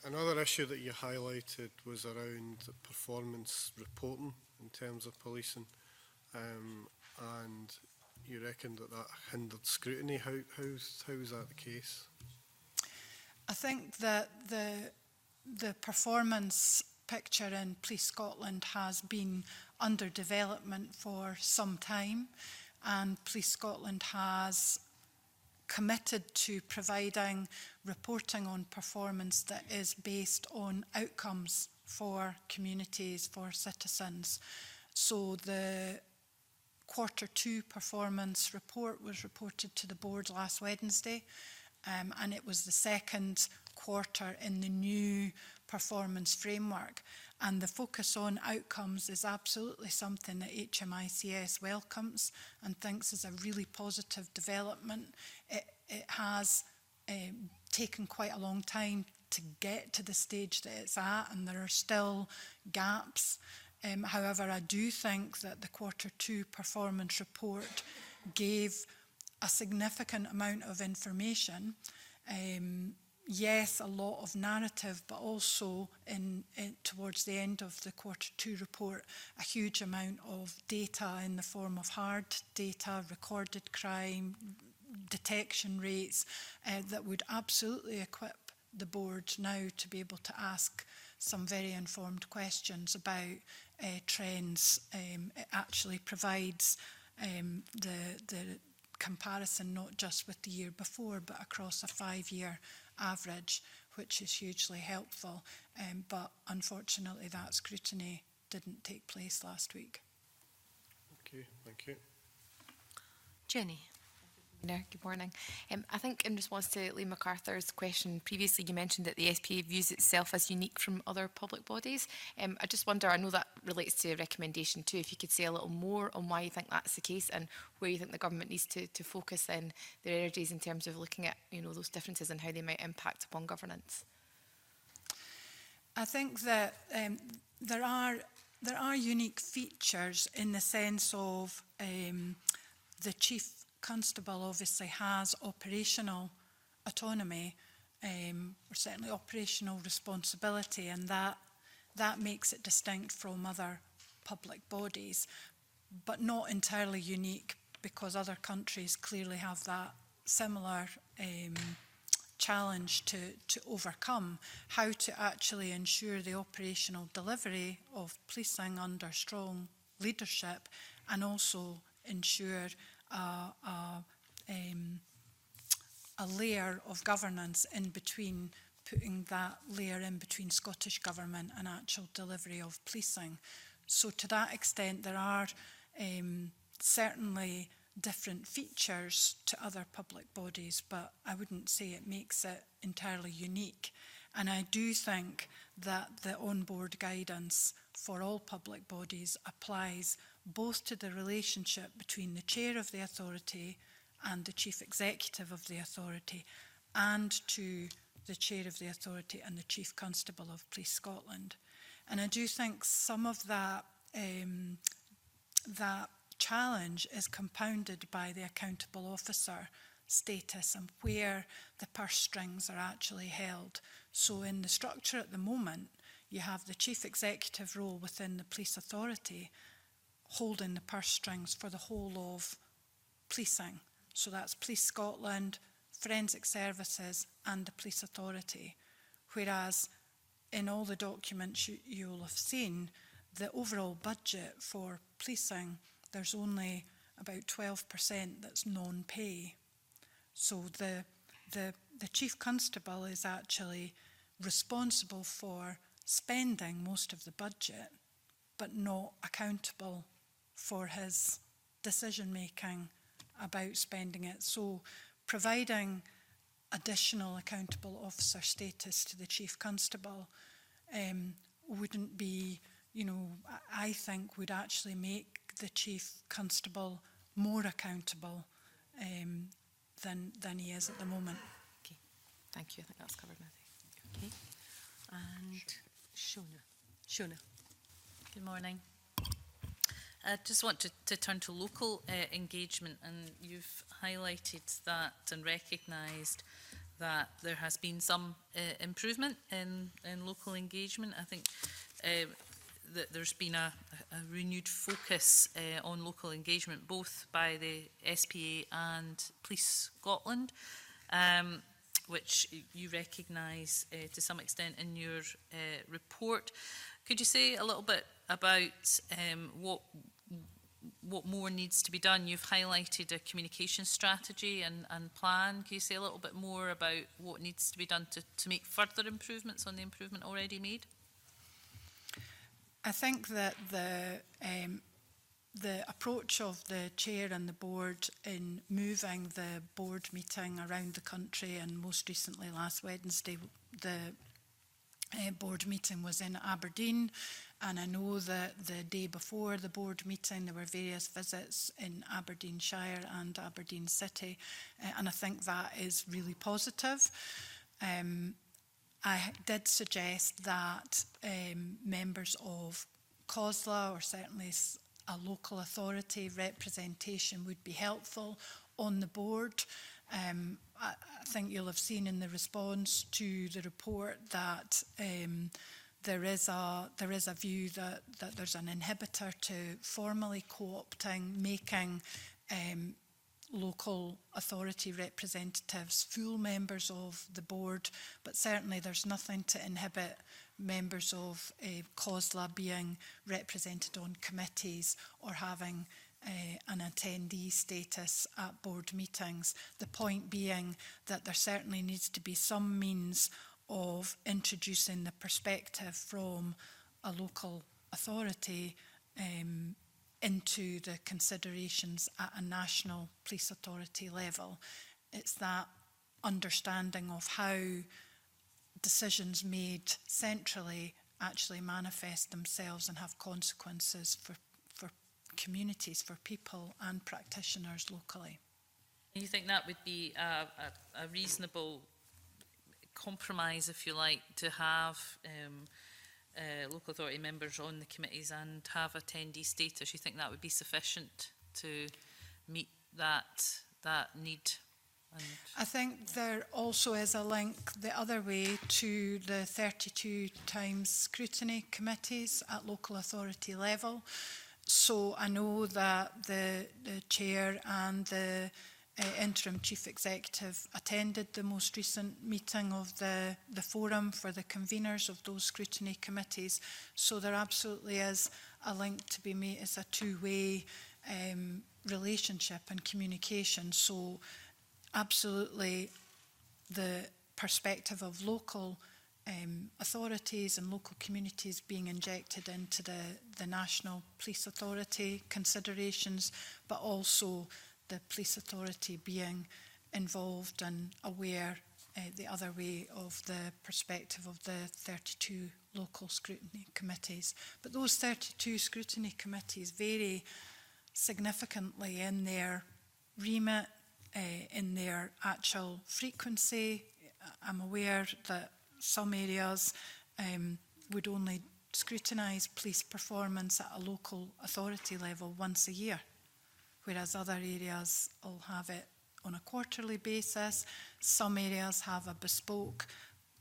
Another issue that you highlighted was around performance reporting in terms of policing, and you reckon that hindered scrutiny. How is that the case? I think that the performance picture in Police Scotland has been under development for some time, and Police Scotland has committed to providing reporting on performance that is based on outcomes for communities, for citizens. So the Q2 performance report was reported to the board last Wednesday. And it was the second quarter in the new performance framework. And the focus on outcomes is absolutely something that HMICS welcomes and thinks is a really positive development. It has taken quite a long time to get to the stage that it's at, and there are still gaps. However, I do think that the Q2 performance report gave a significant amount of information. Yes, a lot of narrative, but also towards the end of the Q2 report, a huge amount of data in the form of hard data, recorded crime, detection rates, that would absolutely equip the board now to be able to ask some very informed questions about trends. It actually provides the comparison not just with the year before but across a 5-year average, which is hugely helpful, but unfortunately that scrutiny didn't take place last week. Okay, thank you. Jenny. Good morning. I think in response to Lee MacArthur's question previously, you mentioned that the SPA views itself as unique from other public bodies. I just wonder, I know that relates to recommendation too, if you could say a little more on why you think that's the case and where you think the government needs to focus in their energies in terms of looking at, you know, those differences and how they might impact upon governance. I think that there are unique features in the sense of the Chief Constable obviously has operational autonomy, or certainly operational responsibility, and that makes it distinct from other public bodies, but not entirely unique, because other countries clearly have that similar challenge to overcome, how to actually ensure the operational delivery of policing under strong leadership, and also ensure a layer of governance in between, putting that layer in between Scottish Government and actual delivery of policing. So to that extent, there are certainly different features to other public bodies, but I wouldn't say it makes it entirely unique. And I do think that the on-board guidance for all public bodies applies both to the relationship between the chair of the authority and the chief executive of the authority, and to the chair of the authority and the chief constable of Police Scotland. And I do think some of that that challenge is compounded by the accountable officer status and where the purse strings are actually held. So in the structure at the moment, you have the chief executive role within the police authority holding the purse strings for the whole of policing. So that's Police Scotland, Forensic Services and the Police Authority. Whereas in all the documents you'll have seen, the overall budget for policing, there's only about 12% that's non-pay. So the Chief Constable is actually responsible for spending most of the budget, but not accountable for his decision-making about spending it. So providing additional accountable officer status to the Chief Constable wouldn't be, you know, I think would actually make the Chief Constable more accountable than he is at the moment. Okay, thank you. I think that's covered now. Okay, and Shona. Good morning. I just want to turn to local engagement, and you've highlighted that and recognised that there has been some improvement in local engagement. I think that there's been a renewed focus on local engagement, both by the SPA and Police Scotland, which you recognise to some extent in your report. Could you say a little bit about what more needs to be done? You've highlighted a communication strategy and plan. Can you say a little bit more about what needs to be done to make further improvements on the improvement already made? I think that the approach of the chair and the board in moving the board meeting around the country, and most recently last Wednesday, the board meeting was in Aberdeen, and I know that the day before the board meeting there were various visits in Aberdeenshire and Aberdeen City, and I think that is really positive. I did suggest that members of COSLA, or certainly a local authority representation, would be helpful on the board. I think you'll have seen in the response to the report that there is a view that there's an inhibitor to formally co-opting, making local authority representatives full members of the board, but certainly there's nothing to inhibit members of COSLA being represented on committees or having an attendee status at board meetings. The point being that there certainly needs to be some means of introducing the perspective from a local authority into the considerations at a national police authority level. It's that understanding of how decisions made centrally actually manifest themselves and have consequences for communities, for people and practitioners locally. You think that would be a reasonable compromise, if you like, to have local authority members on the committees and have attendee status? You think that would be sufficient to meet that need? I think there also is a link the other way to the 32 times scrutiny committees at local authority level. So I know that the chair and the interim chief executive attended the most recent meeting of the forum for the conveners of those scrutiny committees. So there absolutely is a link to be made. It's a two-way relationship and communication. So absolutely the perspective of local authorities and local communities being injected into the National Police Authority considerations, but also the police authority being involved and aware the other way of the perspective of the 32 local scrutiny committees. But those 32 scrutiny committees vary significantly in their remit, in their actual frequency. I'm aware that some areas would only scrutinise police performance at a local authority level once a year, whereas other areas will have it on a quarterly basis. Some areas have a bespoke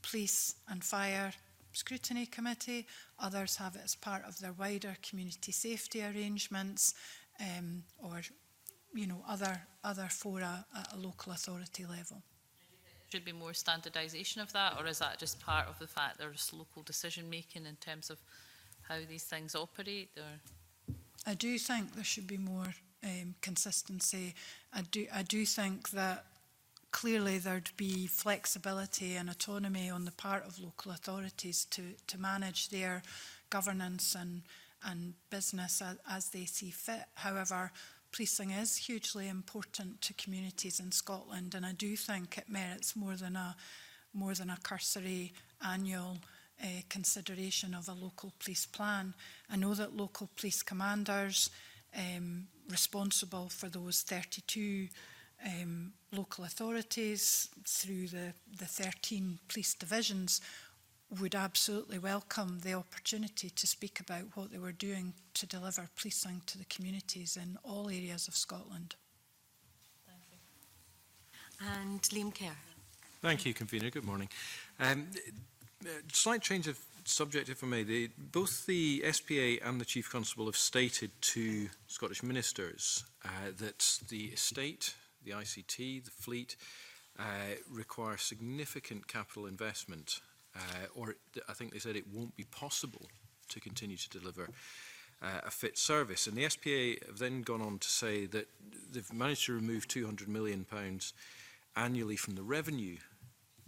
police and fire scrutiny committee. Others have it as part of their wider community safety arrangements, or other fora at a local authority level. Should be more standardisation of that, or is that just part of the fact there's local decision making in terms of how these things operate? Or I do think there should be more consistency. I do think that clearly there'd be flexibility and autonomy on the part of local authorities to manage their governance and business as they see fit. However, policing is hugely important to communities in Scotland, and I do think it merits more than a cursory annual consideration of a local police plan. I know that local police commanders responsible for those 32 local authorities through the 13 police divisions would absolutely welcome the opportunity to speak about what they were doing to deliver policing to the communities in all areas of Scotland. thank you. And Liam Kerr. Thank you, Convener. Good morning. Slight change of subject, if I may. Both the SPA and the Chief Constable have stated to Scottish ministers that the estate, the ICT, the fleet, require significant capital investment, or I think they said it won't be possible to continue to deliver a fit service. And the SPA have then gone on to say that they've managed to remove £200 million annually from the revenue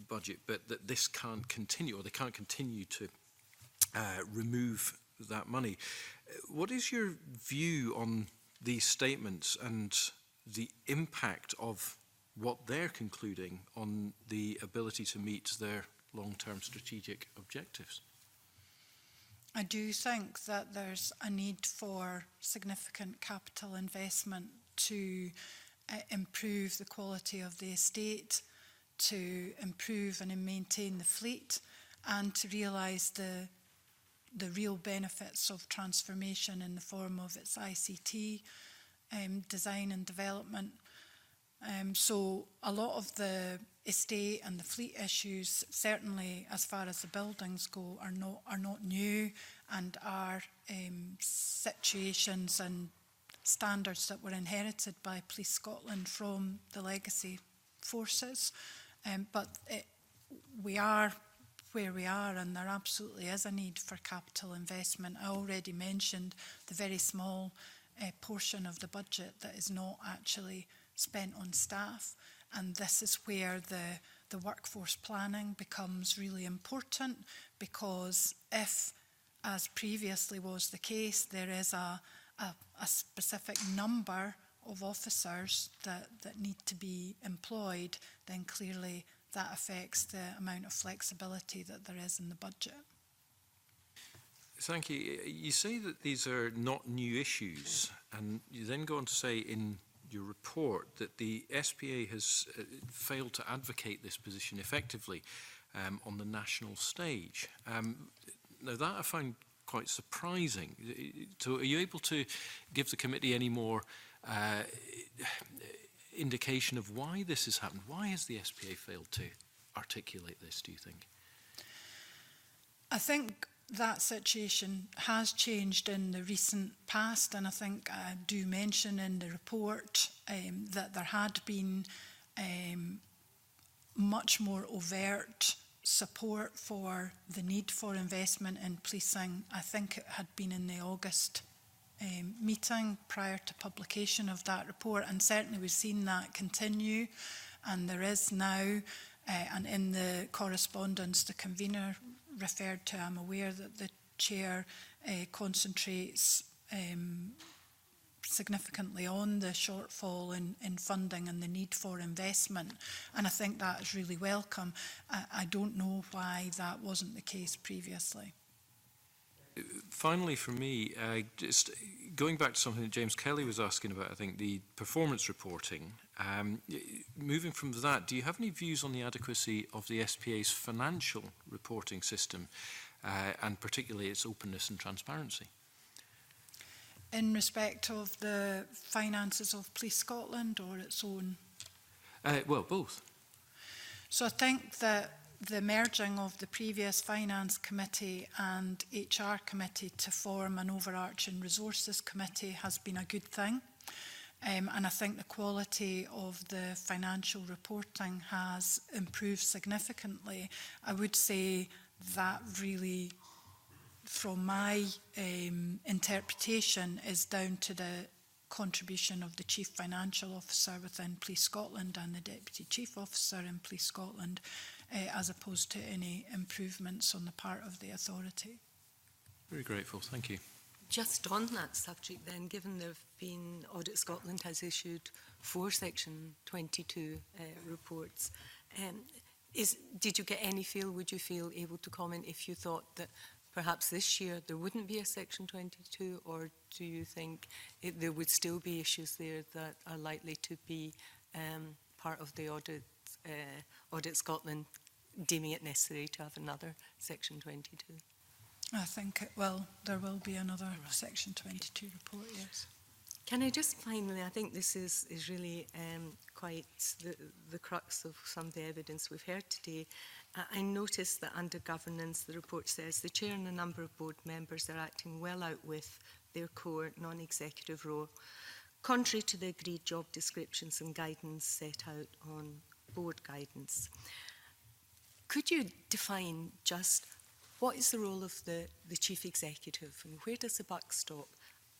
budget, but that this can't continue, or they can't continue to remove that money. What is your view on these statements and the impact of what they're concluding on the ability to meet their long-term strategic objectives? I do think that there's a need for significant capital investment to improve the quality of the estate, to improve and maintain the fleet, and to realise the real benefits of transformation in the form of its ICT design and development. So a lot of the estate and the fleet issues, certainly as far as the buildings go, are not new, and are situations and standards that were inherited by Police Scotland from the legacy forces. But we are where we are, and there absolutely is a need for capital investment. I already mentioned the very small portion of the budget that is not actually spent on staff, and this is where the workforce planning becomes really important, because if, as previously was the case, there is a a specific number of officers that need to be employed, then clearly that affects the amount of flexibility that there is in the budget. Thank you. You say that these are not new issues, and you then go on to say in your report that the SPA has failed to advocate this position effectively on the national stage. Now that I find quite surprising. So are you able to give the committee any more indication of why this has happened? Why has the SPA failed to articulate this, do you think? I think that situation has changed in the recent past, and I think I do mention in the report that there had been much more overt support for the need for investment in policing. I think it had been in the August meeting prior to publication of that report, and certainly we've seen that continue, and there is now, and in the correspondence the convener referred to, I'm aware that the chair concentrates significantly on the shortfall in funding and the need for investment, and I think that is really welcome. I don't know why that wasn't the case previously. Finally, for me, just going back to something that James Kelly was asking about, I think the performance reporting. Moving from that, do you have any views on the adequacy of the SPA's financial reporting system, and particularly its openness and transparency? In respect of the finances of Police Scotland or its own? Well, both. So I think that the merging of the previous Finance Committee and HR Committee to form an overarching resources committee has been a good thing. And I think the quality of the financial reporting has improved significantly. I would say that really, from my interpretation, is down to the contribution of the Chief Financial Officer within Police Scotland and the Deputy Chief Officer in Police Scotland, as opposed to any improvements on the part of the authority. Very grateful, thank you. Just on that subject then, given there have been, Audit Scotland has issued 4 Section 22 reports, did you get any feel, would you feel able to comment if you thought that perhaps this year there wouldn't be a Section 22, or do you think there would still be issues there that are likely to be part of the Audit Scotland deeming it necessary to have another Section 22? I think there will be another Section 22 report, yes. Can I just finally, I think this is really quite the crux of some of the evidence we've heard today. I noticed that under governance, the report says the chair and a number of board members are acting well out with their core non-executive role, contrary to the agreed job descriptions and guidance set out on board guidance. Could you define just what is the role of the chief executive, and where does the buck stop,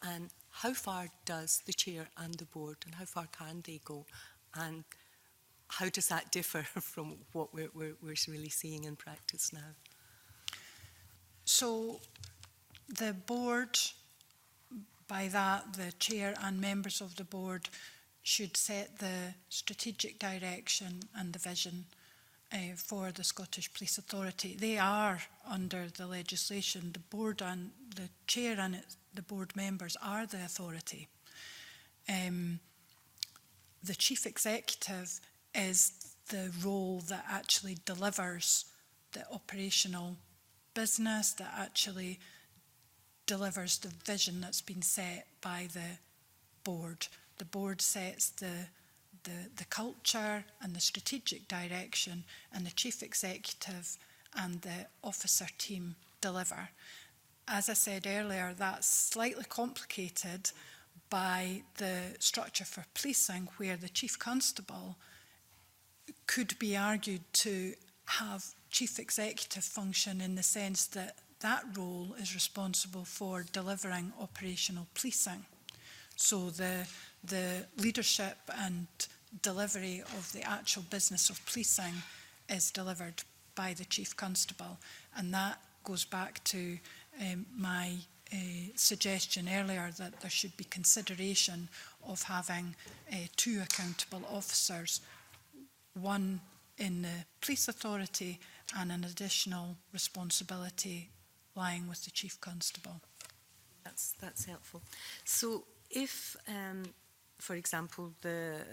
and how far does the chair and the board, and how far can they go, and how does that differ from what we're really seeing in practice now? So the board, by that the chair and members of the board, should set the strategic direction and the vision for the Scottish Police Authority. They are under the legislation. The board and the chair and the board members are the authority. The chief executive is the role that actually delivers the operational business, that actually delivers the vision that's been set by the board. The board sets the culture and the strategic direction, and the chief executive and the officer team deliver. As I said earlier, that's slightly complicated by the structure for policing, where the chief constable could be argued to have chief executive function, in the sense that that role is responsible for delivering operational policing. So the leadership and delivery of the actual business of policing is delivered by the chief constable, and that goes back to my suggestion earlier that there should be consideration of having 2 accountable officers, one in the police authority and an additional responsibility lying with the Chief Constable. That's helpful. So if, for example, the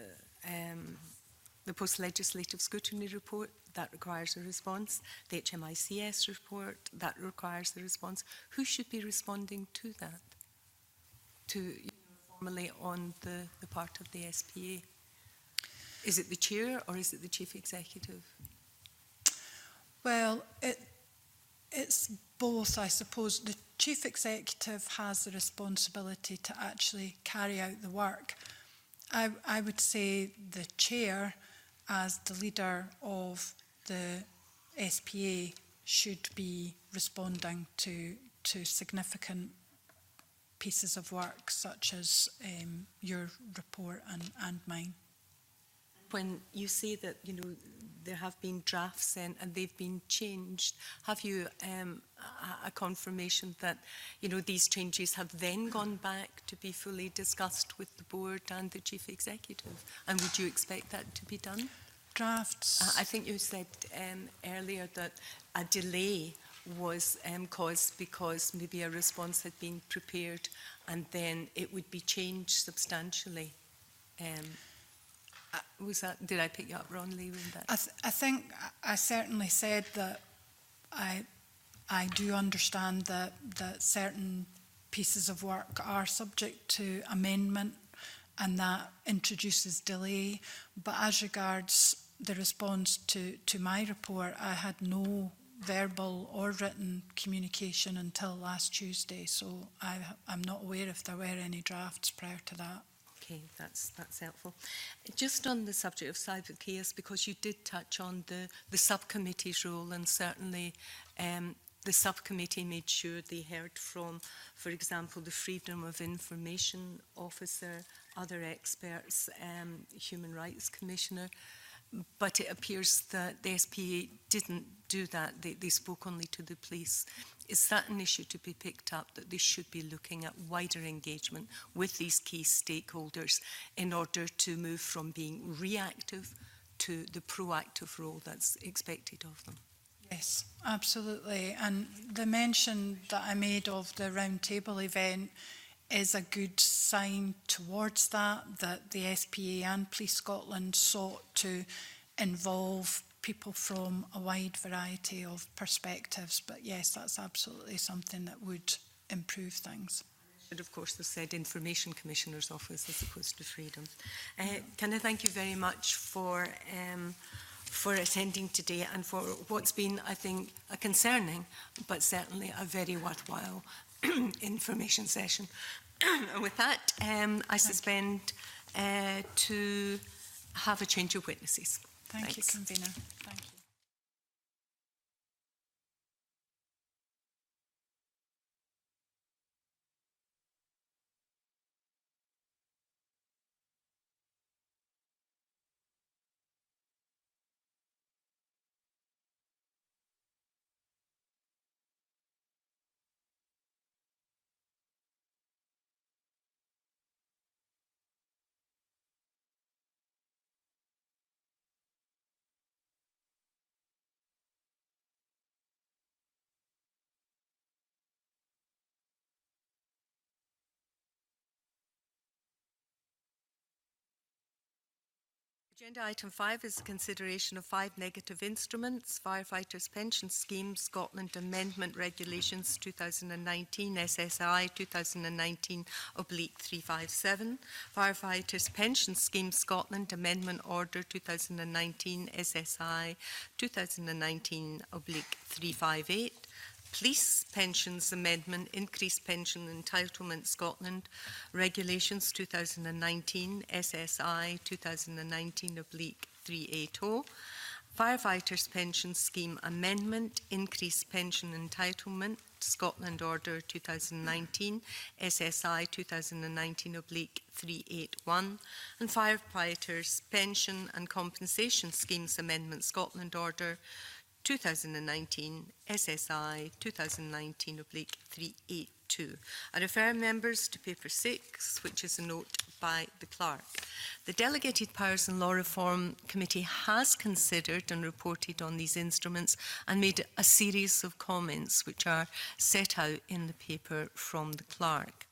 post-legislative scrutiny report, that requires a response, the HMICS report, that requires a response, who should be responding to that? Formally on the part of the SPA? Is it the chair or is it the chief executive? Well, it's both, I suppose. The chief executive has the responsibility to actually carry out the work. I would say the chair, as the leader of the SPA, should be responding to significant pieces of work such as your report and mine. When you say that, there have been drafts sent and they've been changed, have you a confirmation that, these changes have then gone back to be fully discussed with the board and the chief executive? And would you expect that to be done? Drafts? I think you said earlier that a delay was caused because maybe a response had been prepared and then it would be changed substantially. Did I pick you up wrongly with that? I think I certainly said that I do understand that certain pieces of work are subject to amendment and that introduces delay. But as regards the response to my report, I had no verbal or written communication until last Tuesday, so I'm not aware if there were any drafts prior to that. Okay, that's helpful. Just on the subject of cyber chaos, because you did touch on the subcommittee's role, and certainly the subcommittee made sure they heard from, for example, the Freedom of Information Officer, other experts, Human Rights Commissioner, but it appears that the SPA didn't do that. They spoke only to the police. Is that an issue to be picked up, that they should be looking at wider engagement with these key stakeholders in order to move from being reactive to the proactive role that's expected of them? Yes, absolutely. And the mention that I made of the roundtable event is a good sign towards that the SPA and Police Scotland sought to involve people from a wide variety of perspectives. But yes, that's absolutely something that would improve things. I should, of course, have said Information Commissioner's Office as opposed to Freedom. Can I thank you very much for attending today and for what's been, I think, a concerning but certainly a very worthwhile information session. And with that, I suspend to have a change of witnesses. Thank you, Convener. Thank you. Agenda item 5 is the consideration of 5 negative instruments: Firefighters Pension Scheme Scotland Amendment Regulations 2019 SSI 2019/357, Firefighters Pension Scheme Scotland Amendment Order 2019 SSI 2019/358, Police Pensions Amendment, Increased Pension Entitlement Scotland, Regulations 2019, SSI 2019/380, Firefighters Pension Scheme Amendment, Increased Pension Entitlement Scotland Order 2019, SSI 2019/381, and Firefighters Pension and Compensation Schemes Amendment Scotland Order 2019 SSI 2019/382. 2. I refer members to paper 6, which is a note by the clerk. The Delegated Powers and Law Reform Committee has considered and reported on these instruments and made a series of comments which are set out in the paper from the clerk.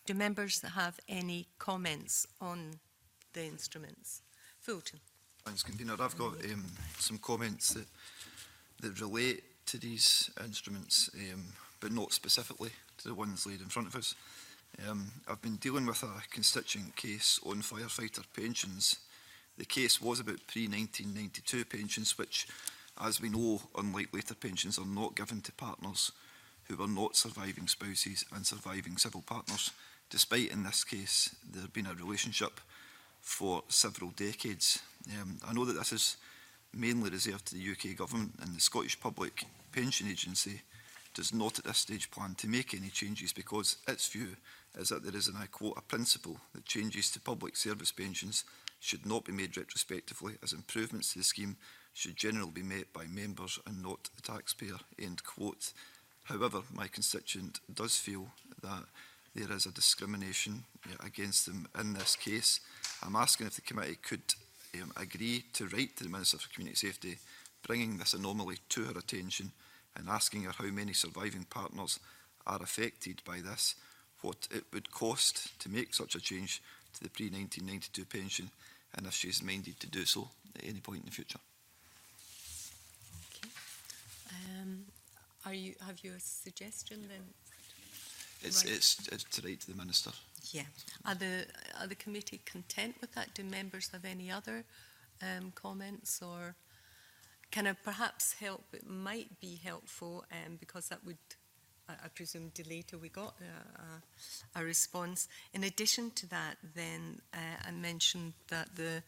Do members have any comments on the instruments? Fulton. Thanks, Convener. I've got some comments that relate to these instruments, but not specifically to the ones laid in front of us. I've been dealing with a constituent case on firefighter pensions. The case was about pre-1992 pensions, which, as we know, unlike later pensions, are not given to partners who were not surviving spouses and surviving civil partners, despite in this case there being a relationship for several decades. I know that this is mainly reserved to the UK Government, and the Scottish Public Pension Agency does not at this stage plan to make any changes because its view is that there is, and I quote, a principle that changes to public service pensions should not be made retrospectively, as improvements to the scheme should generally be met by members and not the taxpayer, end quote. However, my constituent does feel that there is a discrimination against them in this case. I'm asking if the committee could agree to write to the Minister for Community Safety, bringing this anomaly to her attention and asking her how many surviving partners are affected by this, what it would cost to make such a change to the pre-1992 pension, and if she's minded to do so at any point in the future. Okay. Have you a suggestion then? It's to write to the Minister. Yeah. Are the committee content with that? Do members have any other comments, or can I perhaps help? It might be helpful because that would, I presume, delay till we got a response. In addition to that, then I mentioned that the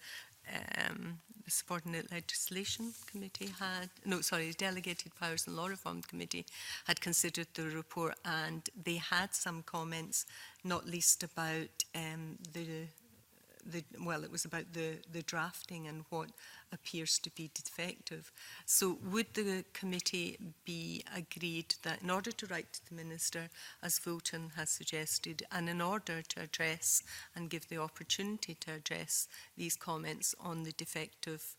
Subordinate Legislation Committee the Delegated Powers and Law Reform Committee had considered the report, and they had some comments, not least about it was about the drafting and what appears to be defective. So would the committee be agreed that in order to write to the Minister, as Fulton has suggested, and in order to address and give the opportunity to address these comments on the defective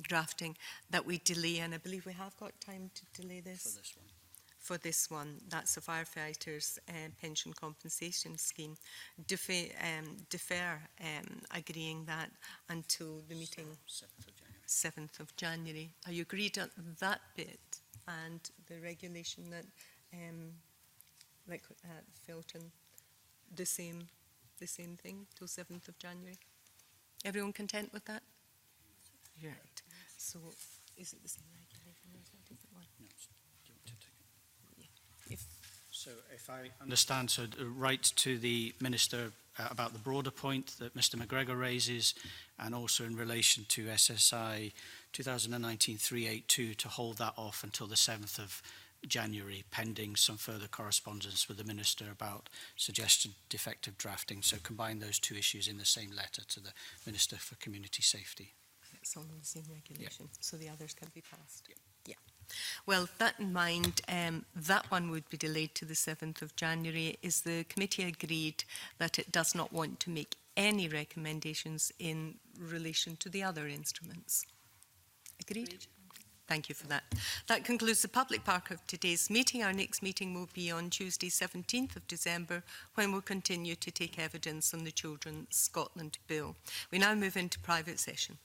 drafting, that we delay, and I believe we have got time to delay this? For this one. For this one, that's the firefighters' pension compensation scheme, defer agreeing that until the meeting 7th of January. Are you agreed on that bit and the regulation that, like Felton, the same thing till 7th of January? Everyone content with that? Right. So, is it the same regulation or is it a different one? No, do you want to take it? So if I understand, so write to the Minister about the broader point that Mr McGregor raises, and also in relation to SSI 2019-382 to hold that off until the 7th of January, pending some further correspondence with the Minister about suggested defective drafting. So combine those two issues in the same letter to the Minister for Community Safety. It's on the same regulation, so the others can be passed. Yeah. Well, that in mind, that one would be delayed to the 7th of January. Is the committee agreed that it does not want to make any recommendations in relation to the other instruments? Agreed? Thank you for that. That concludes the public part of today's meeting. Our next meeting will be on Tuesday, 17th of December, when we'll continue to take evidence on the Children's Scotland Bill. We now move into private session.